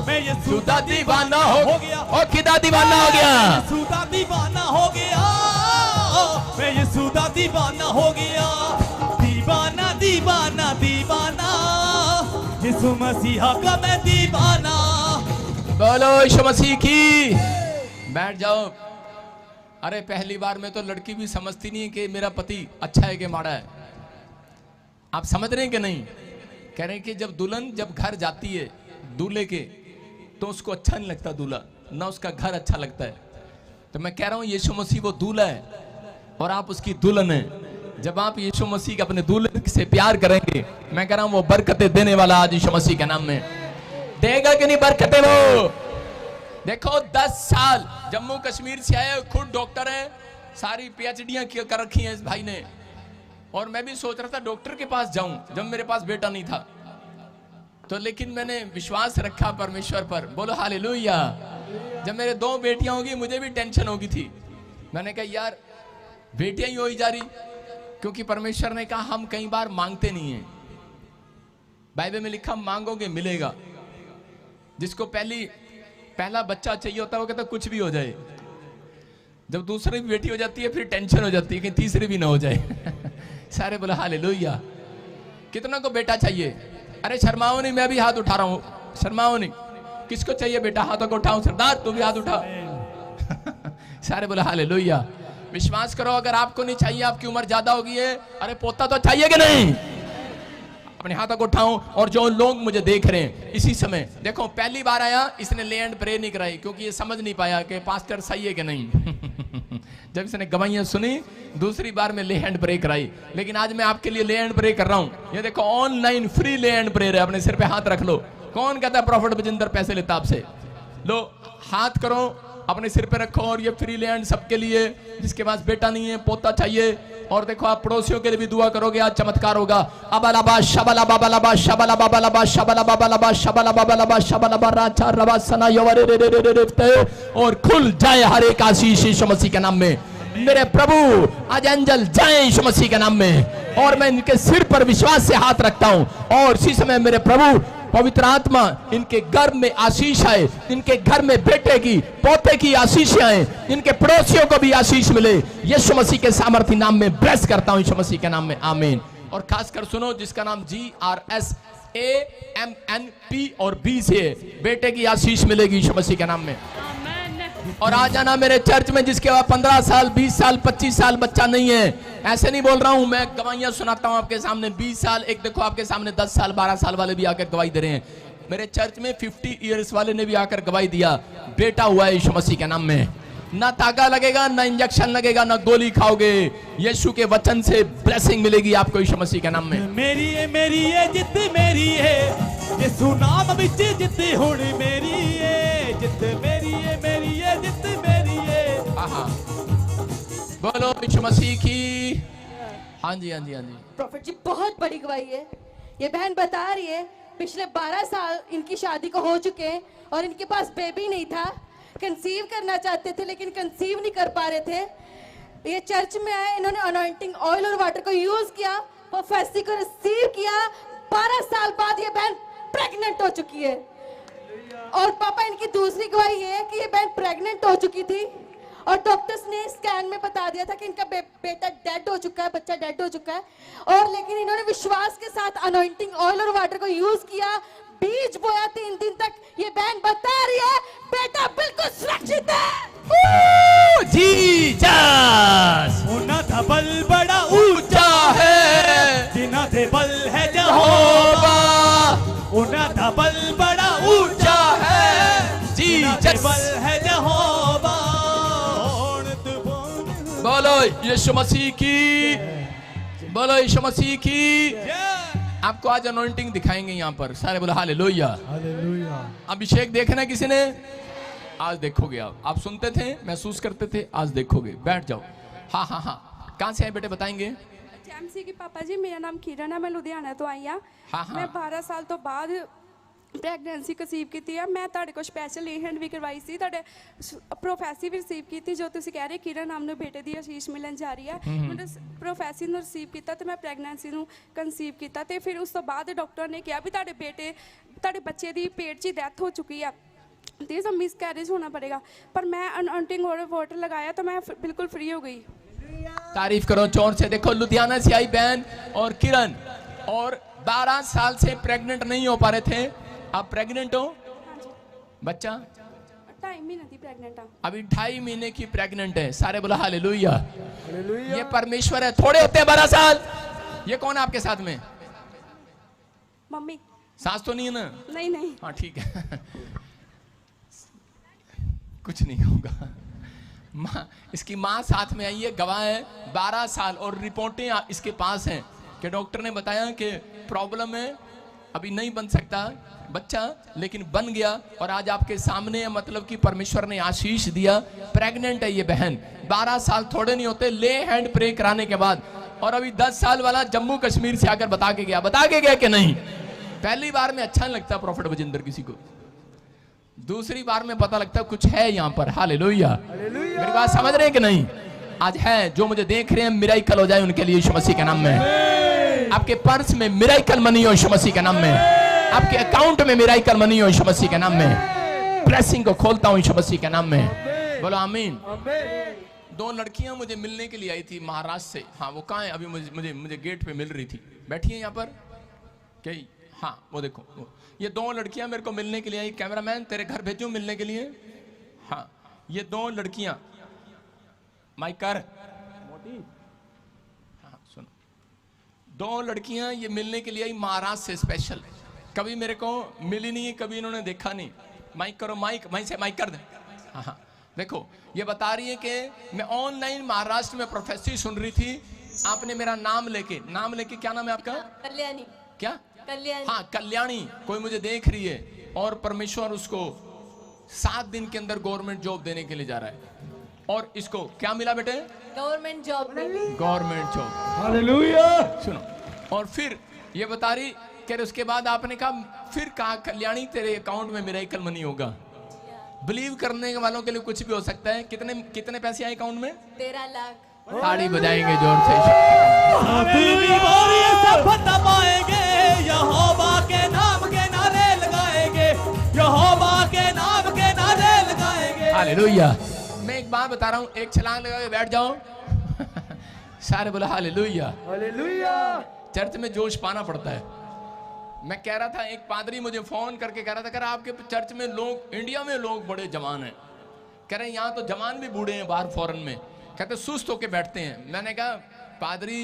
मैं यीशुदा दीवाना हो गया। और किदा दीवाना हो गया? यीशुदा दीवाना हो गया। मैं यीशुदा दीवाना हो गया। दीवाना दीवाना दीवाना यीशु मसीहा का मैं दीवाना। बोलो यीशु मसीह की। बैठ जाओ। अरे पहली बार में तो लड़की भी समझती नहीं है कि मेरा पति अच्छा है कि माड़ा है। आप समझ रहे हैं कि नहीं? कह रहे हैं कि जब दुल्हन जब घर जाती है दूल्हे के तो उसको अच्छा नहीं लगता दूल्हा, ना उसका घर अच्छा लगता है। तो मैं कह रहा हूं यीशु मसीह वो दूल्हा है और आप उसकी दुल्हन है। जब आप यीशु मसीह के अपने दूल्हे से प्यार करेंगे, मैं कह रहा हूं वो बरकतें देने वाला आज यीशु मसीह के नाम में देगा कि नहीं बरकतें वो। देखो 10 साल जम्मू कश्मीर से आए, खुद डॉक्टर है, सारी PhDयां कर रखी हैं इस भाई ने। और मैं भी सोच रहा था डॉक्टर के पास जाऊं जब मेरे पास बेटा नहीं था तो, लेकिन मैंने विश्वास रखा परमेश्वर पर। बोलो हालेलुया। जब मेरे 2 बेटियां होगी मुझे भी टेंशन होगी थी। मैंने कहा यार बेटियां ही हो जा रही, क्योंकि परमेश्वर ने कहा हम कई बार मांगते नहीं हैं। बाइबल में लिखा मांगोगे मिलेगा। जिसको पहला बच्चा चाहिए होता है वो कहता कुछ भी हो जाए। जब दूसरी भी बेटी हो जाती है फिर टेंशन हो जाती है कि तीसरी भी ना हो जाए। सारे बोले हालेलुया। कितना को बेटा चाहिए? अरे शर्माओ नहीं, मैं भी हाथ उठा रहा हूं, शर्माओ नहीं। किसको चाहिए बेटा? हाथों को उठाओ। सरदार तू भी हाथ उठा। सारे बोले हालेलुया। विश्वास करो अगर आपको नहीं चाहिए, आपकी उम्र ज्यादा होगी है, अरे पोता तो चाहिए कि नहीं? अपने हाथों को उठाओ। और जो लोग मुझे देख रहे हैं इसी समय, देखो पहली बार आया इसने ले हैंड प्रे नहीं कराई क्योंकि ये समझ नहीं पाया कि पास्टर सही है कि नहीं। जब इसने गवाहियां सुनी दूसरी बार में ले हैंड प्रे कराई। लेकिन आज मैं आपके लिए ले हैंड प्रे कर रहा हूं। ये देखो ऑनलाइन फ्री ले हैंड प्रे है। अपने सिर पे हाथ रख लो। कौन कहता है प्रॉफिट बजिंदर पैसे लेता आपसे? लो हाथ करो, अपने सिर पे रखो। और ये फ्री लैंड सबके लिए, जिसके पास बेटा नहीं है पोता चाहिए। और देखो आप पड़ोसियों के लिए भी दुआ करोगे, आज चमत्कार होगा। अबलाबा शबला बाबलाबा शबला बाबलाबा शबला बाबलाबा शबला बाबलाबा शबला बाराचा रवा सना यवरे रे रे रे रे। और खुल जाए हर एक आशीष यीशु मसीह के नाम में। मेरे प्रभु आज एंजल जाए यीशु मसीह के नाम में। और मैं इनके सिर पर विश्वास से हाथ रखता हूं और इसी समय मेरे प्रभु पवित्र आत्मा इनके घर में आशीष आए। इनके घर में बेटे की पोते की आशीष आए। इनके पड़ोसियों को भी आशीष मिले। यीशु मसीह के सामर्थ्य नाम में ब्लेस करता हूं यीशु मसीह के नाम में, आमीन। और खासकर सुनो जिसका नाम GRSAMNP और B से बेटे की आशीष मिलेगी यीशु मसीह के नाम में। और आ जाना मेरे चर्च में जिसके बाद 15 साल 20 साल 25 साल बच्चा नहीं है। ऐसे नहीं बोल रहा हूं, मैं गवाहियां सुनाता हूं आपके सामने। 20 साल, एक देखो आपके सामने 10 साल 12 साल वाले भी आकर गवाही दे रहे हैं। मेरे चर्च में 50 इयर्स वाले ने भी आकर गवाही दिया, बेटा हुआ है यीशु मसीह के नाम में। ना तागा लगेगा, ना इंजेक्शन लगेगा, ना गोली खाओगे। यीशु के वचन से ब्लेसिंग मिलेगी आपको यीशु मसीह के नाम में। मेरी ये जित मेरी है, यीशु नाम विच जित हुण मेरी है, जित मेरी ये जित मेरी है। आहा, बोलो यीशु मसीह की। हाँ जी, हाँ जी, हाँ जी। प्रॉफिट जी बहुत बड़ी गवाही है। ये बहन बता रही है पिछले 12 साल इनकी शादी को हो चुके हैं और इनके पास बेबी नहीं था। कंसीव करना चाहते थे लेकिन कंसीव नहीं कर पा रहे थे। ये चर्च में आए, इन्होंने अनॉइंटिंग ऑयल और वाटर को यूज किया, प्रोफेसी को रिसीव किया। 12 साल बाद ये बहन प्रेग्नेंट हो चुकी है। और पापा इनकी दूसरी गवाही है कि ये बहन प्रेग्नेंट हो चुकी थी और डॉक्टर्स ने स्कैन में बता दिया था कि इनका बेटा डेड हो चुका है, बच्चा डेड हो चुका है। और लेकिन इन्होंने विश्वास के साथ अनॉइंटिंग ऑयल और वाटर को यूज किया, बीज बोया 3 दिन तक। ये बहन बता रही है बेटा बिल्कुल सुरक्षित है। जीसस उना दा बल बड़ा ऊंचा है, जिना दे बल है यहोवा उना दा बल बड़ा ऊंचा है। जिना दे जीसस बल है यहोवा। बोलो यीशु मसीह की, बोलो यीशु मसीह की। आपको आज अनॉइंटिंग दिखाएंगे यहाँ पर, सारे बोलो हालेलुया। अभिषेक देखना किसी ने, आज देखोगे। आप सुनते थे, महसूस करते थे, आज देखोगे। बैठ जाओ। हाँ हाँ हाँ, कहाँ से आए बेटे बताएंगे? जेएमसी की पापा जी, मेरा नाम किरण है, मैं लुधियाना तो आई हाँ। हाँ, हाँ। मैं 12 ਸਾਲ ਤੋਂ ਬਾਅਦ ਪ੍ਰੈਗਨੈਂਸੀ ਕਨਸੀਵ ਕੀਤੀ ਆ। ਮੈਂ ਤੁਹਾਡੇ ਕੋਲ ਸਪੈਸ਼ਲ ਲੀਹੈਂਡ ਵੀ ਕਰਵਾਈ ਸੀ, ਤੁਹਾਡੇ ਪ੍ਰੋਫੈਸੀ ਵੀ ਰਿਸੀਵ ਕੀਤੀ। ਜੋ ਤੁਸੀਂ ਕਹਿ ਰਹੇ ਕਿਰਨ ਨਾਮ ਨੂੰ ਬੇਟੇ ਦੀ ਅਸ਼ੀਸ਼ ਮਿਲਣ ਜਾ ਰਹੀ ਹੈ, ਮੈਂ ਪ੍ਰੋਫੈਸੀ ਨੂੰ ਰਿਸੀਵ ਕੀਤਾ ਤੇ ਮੈਂ ਪ੍ਰੈਗਨੈਂਸੀ ਨੂੰ ਕਨਸੀਵ ਕੀਤਾ। ਤੇ ਫਿਰ ਉਸ ਤੋਂ ਬਾਅਦ ਡਾਕਟਰ ਨੇ ਕਿਹਾ ਵੀ ਤੁਹਾਡੇ ਬੱਚੇ ਦੀ ਪੇਟ 'ਚ ਹੀ ਡੈਥ ਹੋ ਚੁੱਕੀ ਆ ਤੇ ਸਭ ਮਿਸਕੈरेज होना पड़ेगा। पर मैं अनऑइंटिंग वाटर लगाया तो मैं बिल्कुल फ्री हो गई। तारीफ करो जोर से। देखो लुधियाना से आई बहन और किरण, और 12 साल से प्रेग्नेंट नहीं हो पा रहे थे। आप प्रेग्नेंट हो? बच्चा 2.5 महीने की प्रेग्नेंट हूँ। अभी 2.5 महीने की प्रेग्नेंट है। सारे बोला हालेलुया। ये परमेश्वर है। थोड़े होते हैं 12 साल। ये कौन है आपके साथ में? मम्मी। सास तो नहीं है ना? नहीं नहीं। हाँ ठीक है। कुछ नहीं होगा। माँ, इसकी माँ साथ में आई है, गवाह है। 12 साल और रिपोर्टें इसके पास हैं कि डॉक्टर ने बताया कि प्रॉब्लम है, अभी नहीं बन सकता बच्चा, लेकिन बन गया और आज आपके सामने है। मतलब कि परमेश्वर ने आशीष दिया। प्रेग्नेंट है ये बहन। 12 साल थोड़े नहीं होते ले हैंड प्रे कराने के बाद। और अभी 10 साल वाला जम्मू कश्मीर से आकर बता के गया कि नहीं। पहली बार में अच्छा नहीं लगता प्रॉफिट बजिंदर किसी को, दूसरी बार में पता लगता है कुछ है यहाँ पर। हालेलुया। मेरी बात समझ रहे हैं कि नहीं? आज है जो मुझे देख रहे हैं, मिराइकल हो जाए उनके लिए यीशु मसीह के नाम में। आपके पर्स में मिराइकल मनी हो यीशु मसीह के नाम में। आपके अकाउंट में मिराइकल मनी हो यीशु मसीह के नाम में। ब्लेसिंग को खोलता हूँ यीशु मसीह के नाम में। बोलो आमीन। 2 लड़कियां मुझे मिलने के लिए आई थी महाराष्ट्र से। हाँ वो कहाँ है? अभी मुझे गेट पे मिल रही थी। बैठी है यहाँ पर कई? हाँ वो देखो, ये 2 लड़कियां मेरे को मिलने के लिए आई। कैमरामैन तेरे घर भेजूं मिलने के लिए? हाँ ये 2 लड़कियां, माइकर मोटी, हाँ सुनो, 2 लड़कियां ये मिलने के लिए आई महाराष्ट्र से स्पेशल। कभी मेरे को मिली नहीं, कभी इन्होंने देखा नहीं। माइक करो, माइक वहीं से माइक कर दे। हाँ हाँ देखो, ये बता रही है कि मैं ऑनलाइन महाराष्ट्र में प्रोफेसर सुन रही थी। आपने मेरा नाम लेके क्या नाम है आपका? कल्याणी। क्या? कल्याणी। हाँ कल्याणी। कोई मुझे देख रही है और परमेश्वर उसको 7 दिन के अंदर गवर्नमेंट जॉब देने के लिए जा रहा है। और इसको क्या मिला बेटे? गवर्नमेंट जॉब मिली। Government job. हालेलुया। सुनो, और फिर ये बता रही कि उसके बाद आपने कहा, फिर कहा कल्याणी तेरे अकाउंट में मिरेकल मनी होगा। बिलीव करने वालों के लिए कुछ भी हो सकता है। कितने पैसे आए अकाउंट में? 13 लाख। ताड़ी बजाएंगे जोर से। यहोवा के नाम के नारे लगाएंगे, यहोवा के नाम के नारे लगाएंगे। हालेलुया। मैं एक बात बता रहा हूँ, एक छलांग लगा के बैठ जाओ। सारे बोला हालेलुया। हालेलुया। चर्च में जोश पाना पड़ता है। मैं कह रहा था, एक पादरी मुझे फोन करके कह रहा था, कह रहा आपके चर्च में लोग, इंडिया में लोग बड़े जवान हैं। कह रहे यहाँ तो जवान भी बूढ़े हैं बाहर फॉरेन में। कहते सुस्त होके बैठते हैं। मैंने कहा पादरी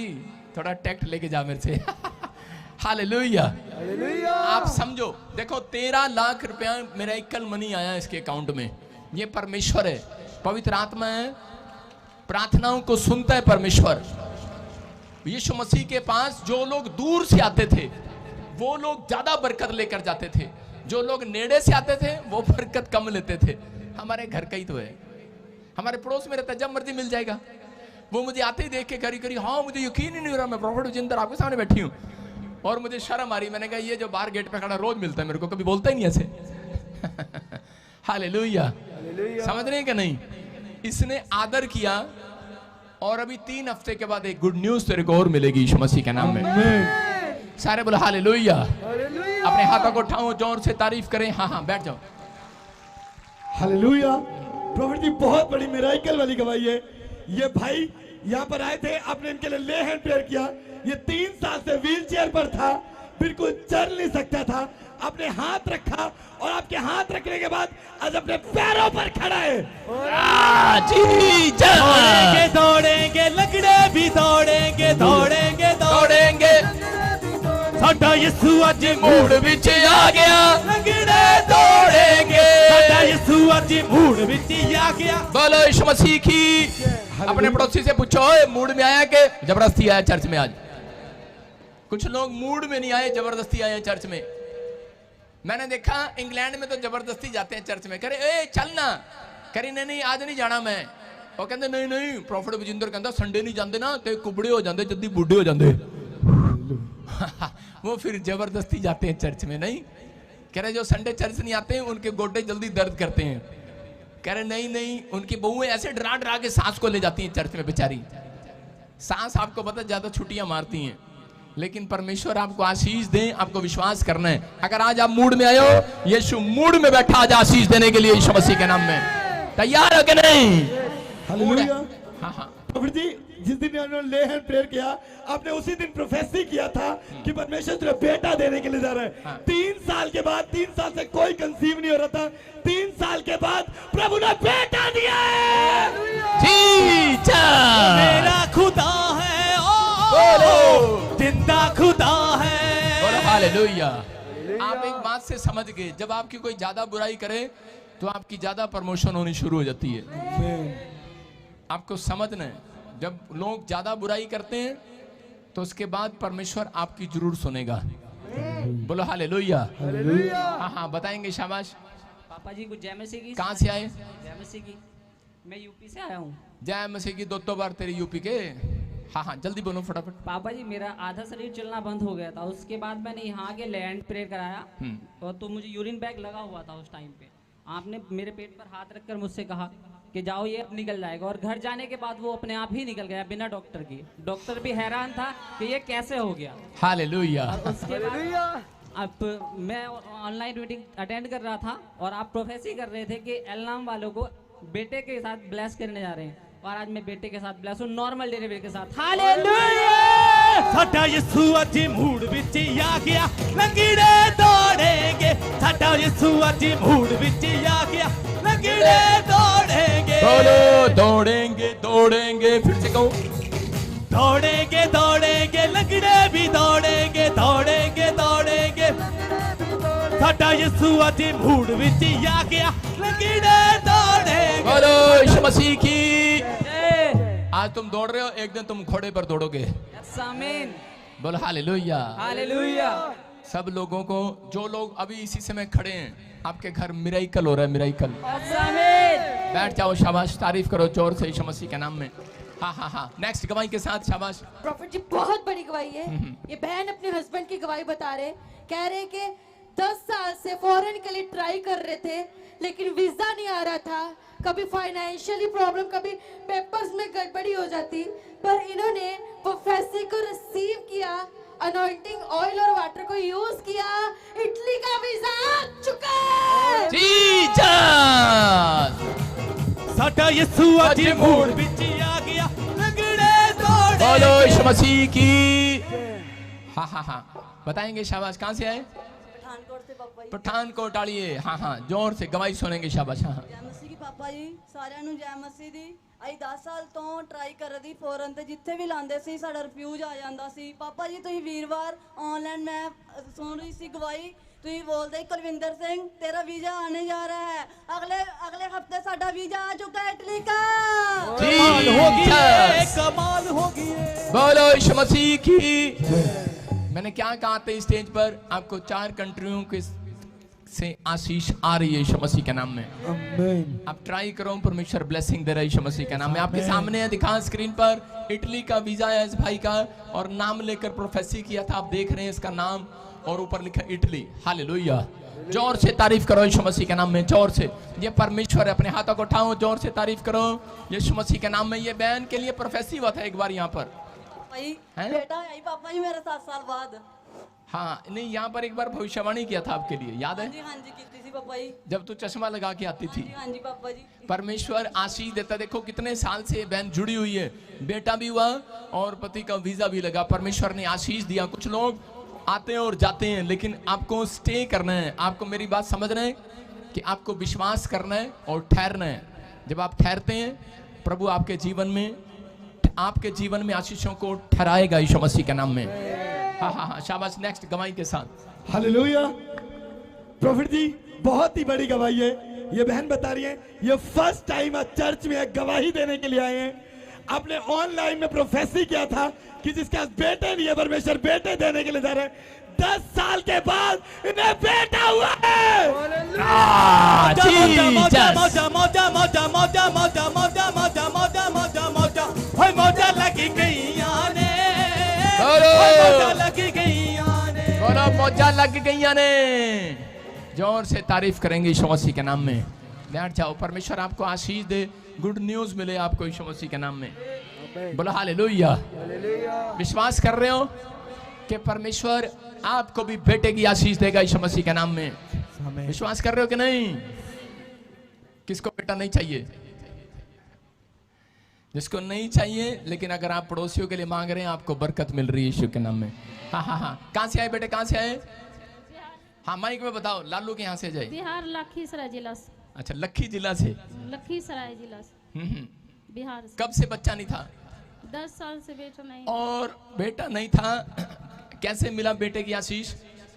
थोड़ा टैक्ट लेके जा मेरे से। हालेलुया। आप समझो, देखो 13 लाख रुपया मेरा एकल मनी आया इसके अकाउंट में। ये परमेश्वर है। पवित्र आत्मा है, प्रार्थनाओं को सुनता है परमेश्वर। यीशु मसीह के पास जो लोग दूर से आते थे वो लोग ज्यादा बरकत लेकर जाते थे, जो लोग नेड़े से आते थे वो बरकत कम लेते थे। हमारे घर का ही तो है, हमारे पड़ोस में रहता है, जब मर्जी मिल जाएगा। वो मुझे आते ही देख के करी करी, हाँ मुझे यकीन ही नहीं हो रहा मैं प्रॉफिट विजेंद्र आपके सामने बैठी हूँ। और मुझे शर्म आ रही, मैंने कहा ये जो बाहर गेट पे खड़ा रोज मिलता है मेरे को, कभी बोलता ही नहीं ऐसे। हालेलुया, समझ रहे हैं कि नहीं? इसने आदर किया और अभी 3 हफ्ते के बाद एक गुड न्यूज तेरे को और मिलेगी यीशु मसीह के नाम में। सारे बोलो हालेलुया। अपने हाथों को उठाओ, जोर से तारीफ करें। हाँ हाँ बैठ जाओ। हालेलुया। प्रॉफिट जी बहुत बड़ी मिराकल वाली गवाही है। ये भाई यहाँ पर आए थे, आपने इनके लिए ले हैंड प्रेयर किया। ये 3 साल से व्हील चेयर पर था, बिल्कुल चल नहीं सकता था। आपने हाथ रखा और आपके हाथ रखने के बाद आज अपने पैरों पर खड़ा है। दौड़ेंगे दौड़ेंगे लंगड़े भी दौड़ेंगे, दौड़ेंगे दौड़ेंगे साडा यीशु अज मूड विच आ गया। लंगड़े दौड़ेंगे साडा यीशु अज मूड विच आ गया। बोलो यीशु मसीह की। अपने पड़ोसी से पूछो, मूड में आया कि जबरदस्ती आया चर्च में? आज कुछ लोग मूड में नहीं आए, जबरदस्ती आए चर्च में। मैंने देखा इंग्लैंड में तो जबरदस्ती जाते हैं चर्च में, करे ए चलना, करे नहीं नहीं आज नहीं जाना मैं। वो कहते नहीं नहीं, प्रॉफिट विजेंद्र कहता संडे नहीं जाते ना तो कुबड़े हो जाते, जल्दी बूढ़े हो जाते। वो फिर जबरदस्ती जाते हैं चर्च में। नहीं कह रहे जो संडे चर्च नहीं आते हैं उनके गोडे जल्दी दर्द करते हैं। कह रहे नहीं नहीं, उनकी बहुएं ऐसे डरा डरा के सांस को ले जाती हैं चर्च में बेचारी। सांस आपको पता ज्यादा छुट्टियां मारती हैं, लेकिन परमेश्वर आपको आशीष दे, आपको विश्वास करना है। अगर आज आप मूड में आए हो, यीशु मूड में बैठा आज आशीष देने के लिए यीशु मसीह के नाम में। तैयार हो कि नहीं? हालेलुया। हाँ हाँ प्रॉफिट जी जिस दिन उन्होंने ले हैंड प्रेयर किया, आपने उसी दिन प्रोफेसी किया था कि परमेश्वर तुझे बेटा देने के लिए जा रहा है। 3 साल के बाद, 3 साल से कोई कंसीव नहीं हो रहा था, 3 साल के बाद प्रभु ने बेटा दिया है। मेरा खुदा है, ओ जिंदा खुदा है। बोलो हालेलुया। आप एक बात से समझ गए, जब आपकी कोई ज्यादा बुराई करे तो आपकी ज्यादा प्रमोशन होनी शुरू हो जाती है। आपको समझना है, जब लोग ज्यादा बुराई करते हैं तो उसके बाद परमेश्वर आपकी जरूर सुनेगा। बोलो हालेलुया। हाँ हाँ बताएंगे, शाबाश। पापा जी को जय मसीह की। कहाँ से आए? जय मसीह की। मैं यूपी से आया हूँ। जय मसीह की। 2 बार तेरे यूपी के। हाँ हाँ जल्दी बोलो फटाफट। पापा जी मेरा आधा शरीर चलना बंद हो गया था, उसके बाद मैंने यहाँ के लैंड प्रेयर कराया और तो मुझे यूरिन बैग लगा हुआ था उस टाइम पे। आपने मेरे पेट पर हाथ रखकर मुझसे कहा कि जाओ ये अब निकल जाएगा, और घर जाने के बाद वो अपने आप ही निकल गया बिना डॉक्टर की। डॉक्टर भी हैरान था कि ये कैसे हो गया। हालेलुया। और उसके बाद अब मैं ऑनलाइन मीटिंग अटेंड कर रहा था और आप प्रोफेसी कर रहे थे कि एलनाम वालों को बेटे के साथ ब्लेस करने जा रहे हैं, और आज मैं बेटे के साथ ब्लेस हूं, नॉर्मल डिलीवरी के साथ। हालेलुया। साडा यीशु अज मूड विच आ गया। लंगड़े दौड़ेंगे साडा यीशु अज मूड विच आ गया। लंगड़े दौड़ेंगे। बोलो दौड़ेंगे दौड़ेंगे, फिर से कहो। दौड़ेंगे दौड़ेंगे लंगड़े भी दौड़ेंगे, दौड़ेंगे दौड़ेंगे साडा यीशु अज मूड विच आ गया। लंगड़े दौड़ेंगे। बोलो यीशु मसीह की। आज तुम दौड़ रहे हो, एक दिन तुम घोड़े पर दौड़ोगे। आमीन। बोलो हालेलुया। हालेलुया। सब लोगों को, जो लोग अभी इसी समय खड़े हैं, आपके घर मिराइकल हो रहा है, मिराइकल। आमीन। बैठ जाओ, शाबाश, तारीफ करो जोर से यीशु मसीह के नाम में। हाँ हाँ हाँ नेक्स्ट गवाही के साथ, शाबाश। प्रॉफिट जी बहुत बड़ी गवाही है। ये बहन अपने हस्बैंड की गवाही बता रहे, कह रहे कि 10 साल से फॉरेन के लिए ट्राई कर रहे थे, लेकिन वीजा नहीं आ रहा था। कभी फाइनेंशियली प्रॉब्लम, कभी पेपर्स में गड़बड़ी हो जाती, पर इन्होंने प्रोफेसी को रिसीव किया, अनॉइंटिंग ऑयल और वाटर को यूज किया, इटली का वीजा आ चुका है। साडा यीशु अज मूड विच आ गया। लंगड़े दौड़े। बोलो यीशु मसीह की। हाँ हाँ हाँ बताएंगे, शाबाश। कहाँ से आए? पठानकोट से पापा जी। पठानकोट आलिए। हाँ हाँ जोर से गवाही सुनेंगे, शाबाश। हाँ जय मसीह की पापा जी, ਸਾਰਿਆਂ ਨੂੰ ਜੈ ਮਸੀਹ ਦੀ। ਅਸੀਂ 10 ਸਾਲ ਤੋਂ ਟਰਾਈ ਕਰ ਰਹੀ ਫੋਰਨ ਤੇ ਜਿੱਥੇ ਵੀ ਲਾਉਂਦੇ ਸੀ ਸਾਡਾ ਰਿਫਿਊਜ ਆ ਜਾਂਦਾ ਸੀ। ਪਾਪਾ ਜੀ ਤੁਸੀਂ ਵੀਰਵਾਰ ਆਨਲਾਈਨ ਮੈਂ ਸੁਣ ਰਹੀ ਸੀ ਗਵਾਹੀ तू ही बोल दे कुलविंदर सिंह तेरा वीजा आने जा रहा है अगले हफ्ते साडा वीजा आ चुका है इटली का। कमाल होगी है, कमाल होगी है। बोलो यीशु मसीह की। मैंने क्या कहा था स्टेज पर, आपको 4 कंट्रियों के से आशीष आ रही है यीशु मसीह के नाम में। आप ट्राई करो, परमेश्वर ब्लेसिंग दे रहा है यीशु मसीह के नाम में। आपके सामने है, दिखा स्क्रीन पर, इटली का वीजा है इस भाई का, और नाम लेकर प्रोफेसी किया था, आप देख रहे हैं इसका नाम, और ऊपर लिखा इटली। हालेलुया। जोर से तारीफ करो यीशु मसीह के नाम में, जोर से। ये परमेश्वर है, अपने हाथों को उठाओ, जोर से तारीफ करो यीशु मसीह के नाम में। ये बहन के लिए प्रोफेसी हुआ था एक बार यहाँ पर, बेटा आई पापा जी मेरे 7 साल बाद। हाँ नहीं, यहाँ पर एक बार भविष्यवाणी किया था आपके लिए, याद है? हाँ जी की थी पापा जी, जब तू चश्मा लगा के आती थी। हाँ जी पापा जी। परमेश्वर आशीष देता। देखो कितने साल से ये बहन जुड़ी हुई है, बेटा भी हुआ और पति का वीजा भी लगा, परमेश्वर ने आशीष दिया। कुछ लोग आते हैं और जाते हैं, लेकिन आपको स्टे करना है, आपको मेरी बात समझना है कि आपको विश्वास करना है और ठहरना है। जब आप ठहरते हैं, प्रभु आपके जीवन में आशीषों को ठहराएगा यीशु मसीह के नाम में। हाँ हाँ हाँ, शाबाश। नेक्स्ट गवाही के साथ। हालेलुया। प्रॉफिट जी बहुत ही बड़ी गवाही है। ये बहन बता रही है, ये फर्स्ट टाइम आज चर्च में गवाही देने के लिए आए हैं। आपने ऑनलाइन में प्रोफेसी किया था कि जिसका बेटे नहीं है, परमेश्वर बेटे देने के लिए जा रहे हैं। 10 साल के बाद इन्हें बेटा हुआ है। मौजा लगी गई आने, बोलो मौजा लग गई ने। जोर से तारीफ करेंगे यीशु मसीह के नाम में। बैठ जाओ, परमेश्वर आपको आशीष दे, गुड न्यूज मिले आपको यीशु मसीह के नाम में। बोलो हालेलुया। विश्वास कर रहे हो कि परमेश्वर आपको भी बेटे की आशीष देगा यीशु मसीह के नाम में? विश्वास कर रहे हो कि नहीं? किसको बेटा नहीं चाहिए? जिसको नहीं चाहिए, लेकिन अगर आप पड़ोसियों के लिए मांग रहे हैं, आपको बरकत मिल रही है यीशु के नाम में। हाँ हाँ हाँ। कहाँ से आए बेटे, कहाँ से आए? हाँ माइक में बताओ, लालू के यहाँ से जाए। बिहार लखीसराय जिला से। अच्छा, लखी जिला से। लखीसराय जिला से बिहार से। कब से बच्चा नहीं था? 10 साल से बेटा नहीं। और बेटा नहीं था, कैसे मिला बेटे की आशीष?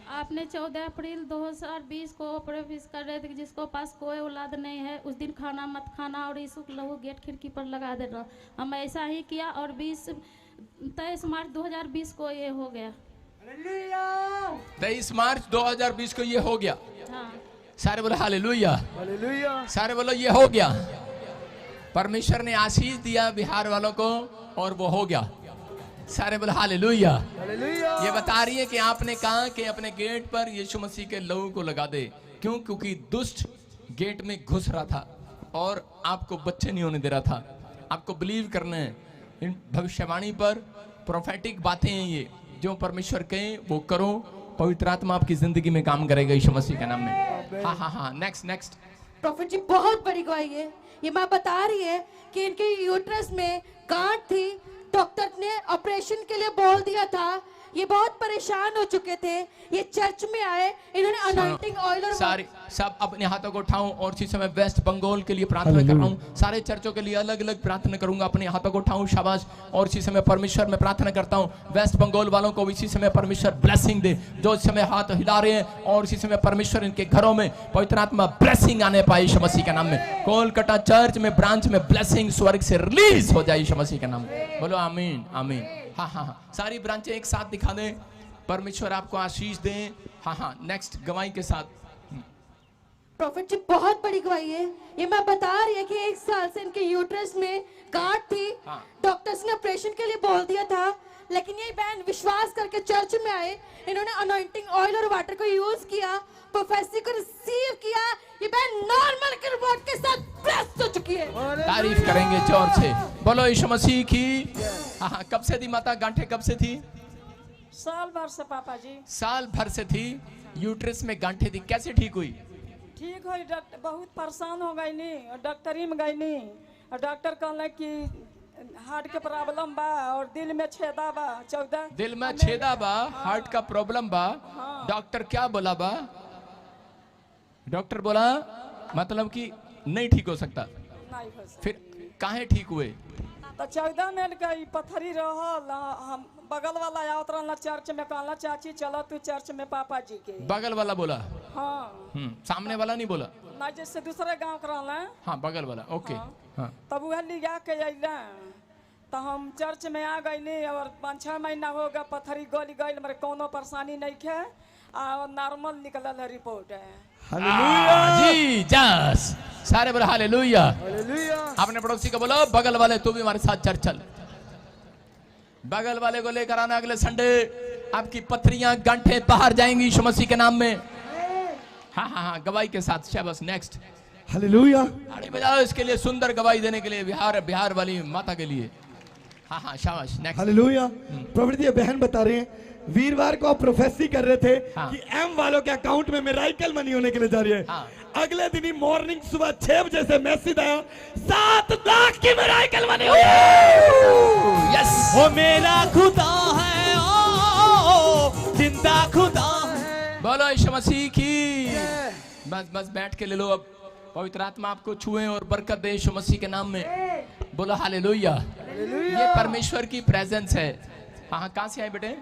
आपने 14 अप्रैल 2020 को प्रवेश कर रहे थे, जिसको पास कोई औलाद नहीं है उस दिन खाना मत खाना और यीशु लहू गेट खिड़की पर लगा देना। हम ऐसा ही किया और 23 मार्च 2020 को ये हो गया। 23 मार्च 2020 को ये हो गया। हाँ। सारे बोलो हालेलुया। सारे बोलो ये हो गया। परमेश्वर ने आशीष दिया बिहार वालों को और वो हो गया। सारे बोलो हालेलुया। ये बता रही है कि आपने कहा कि अपने गेट पर यीशु मसीह के लहू को लगा दे। क्यों? क्योंकि दुष्ट गेट में घुस रहा था और आपको बच्चे नहीं होने दे रहा था। आपको बिलीव करना है इन भविष्यवाणी पर, प्रोफेटिक बातें हैं ये, जो परमेश्वर कहे वो करो। पवित्र आत्मा आपकी जिंदगी में काम करेगा यीशु मसीह के नाम में। हाँ हाँ हाँ। नेक्स्ट। प्रॉफिट जी बहुत बड़ी गवाही है। ये माँ बता रही है कि इनके यूट्रस में गांठ थी, डॉक्टर ने ऑपरेशन के लिए बोल दिया था। ये बहुत परेशान हो चुके थे, ये चर्च में आए, इन्होंने अनॉइंटिंग ऑयल और सारे सब अपने हाथों को उठाऊं और इसी समय वेस्ट बंगाल के लिए प्रार्थना कर रहा हूं। सारे चर्चों के लिए अलग अलग प्रार्थना करूंगा। अपने हाथों को उठाऊं, शाबाश। और इसी समय परमेश्वर में प्रार्थना करता हूं वेस्ट बंगाल वालों को इसी समय परमेश्वर ब्लेसिंग दे, जो इस समय हाथ हिला रहे हैं। और इसी समय परमेश्वर इनके घरों में पवित्र आत्मा ब्लेसिंग आने पाए यीशु मसीह के नाम में। कोलकाता चर्च में ब्रांच में ब्लेसिंग स्वर्ग से रिलीज हो जाए यीशु मसीह के नाम में। बोलो आमीन आमीन। हाँ हाँ हाँ। सारी ब्रांचें एक साथ दिखा दें, परमेश्वर आपको आशीष दे। हाँ हाँ। नेक्स्ट गवाही के साथ। प्रॉफिट जी बहुत बड़ी गवाही है। ये मैं बता रही है कि 1 साल से इनके यूट्रस में गांठ थी। हाँ। डॉक्टर्स ने ऑपरेशन के लिए बोल दिया था, लेकिन ये बहन विश्वास करके चर्च में आए, इन्होंने अनॉइंटिंग ऑयल और वाटर को यूज किया, प्रोफेसी को रिसीव किया। ये बहन नॉर्मल के रिपोर्ट के साथ ब्लेस्ड हो चुकी है। तारीफ करेंगे जोर से। बोलो यीशु मसीह की। हाँ हाँ। कब से थी माता गांठें, कब से थी? साल भर से पापा जी। साल भर से थी यूट्रस में गांठें थी। कैसे ठीक हुई? ठीक हुई, डॉक्टर बहुत परेशान हो गई नी, डॉक्टरी में गई नी, और डॉक्टर कहले कि हार्ट के प्रॉब्लम बा और दिल में छेदा बा। 14 दिल में छेदा बा, हार्ट का प्रॉब्लम बा। डॉक्टर क्या बोला बा? डॉक्टर बोला मतलब कि नहीं ठीक हो सकता। नहीं हो सकता। फिर काहे ठीक हुए? तो 14 मेल का ई पत्थरी रहल हम बगल वाला आवत रहल चर्च में, कहला चाची चलो तू चर्च में पापा जी के। बगल वाला बोला? हाँ। सामने वाला नहीं बोला? ना, जैसे दूसरे गांव के रहल। हाँ बगल वाला, ओके। हाँ। तब वह लिया के अइला तो हम चर्च में आ गईली और 5-6 महीना हो गया, पत्थरी गल गई, मेरे कोनो परेशानी नहीं है और नॉर्मल निकलल है रिपोर्ट है। जी जस सारे बोलो हालेलुया। अपने पड़ोसी को बोलो बगल वाले तू भी हमारे साथ चर्च चल। बगल वाले को लेकर आना अगले संडे, आपकी पत्थरियां गांठें बाहर जाएंगी यीशु मसीह के नाम में। हाँ हाँ हाँ, गवाही के साथ। शाबाश, नेक्स्ट। हालेलुया। ताली बजाओ इसके लिए, सुंदर गवाही देने के लिए, बिहार वाली माता के लिए। हाँ हाँ शाबाश, नेक्स्ट। हालेलुया। प्रॉपर्टी ये बहन बता रहे हैं वीरवार को आप प्रोफेसी कर रहे थे कि एम वालों के अकाउंट में मिराइकल मनी होने के लिए जा रही है। अगले दिन ही मॉर्निंग सुबह 6 बजे से मैसेज आया 7 लाख की मिराइकल मनी हुई। यस, वो मेरा खुदा है, ओ जिंदा खुदा है। बोलो यीशु मसीह की। बस बस बैठ के ले लो, अब पवित्र आत्मा आपको छुए और बरकत दे यीशु मसीह के नाम में। बोलो हालेलुया। ये परमेश्वर की प्रेजेंस है। हाँ, कहाँ से आए बेटे?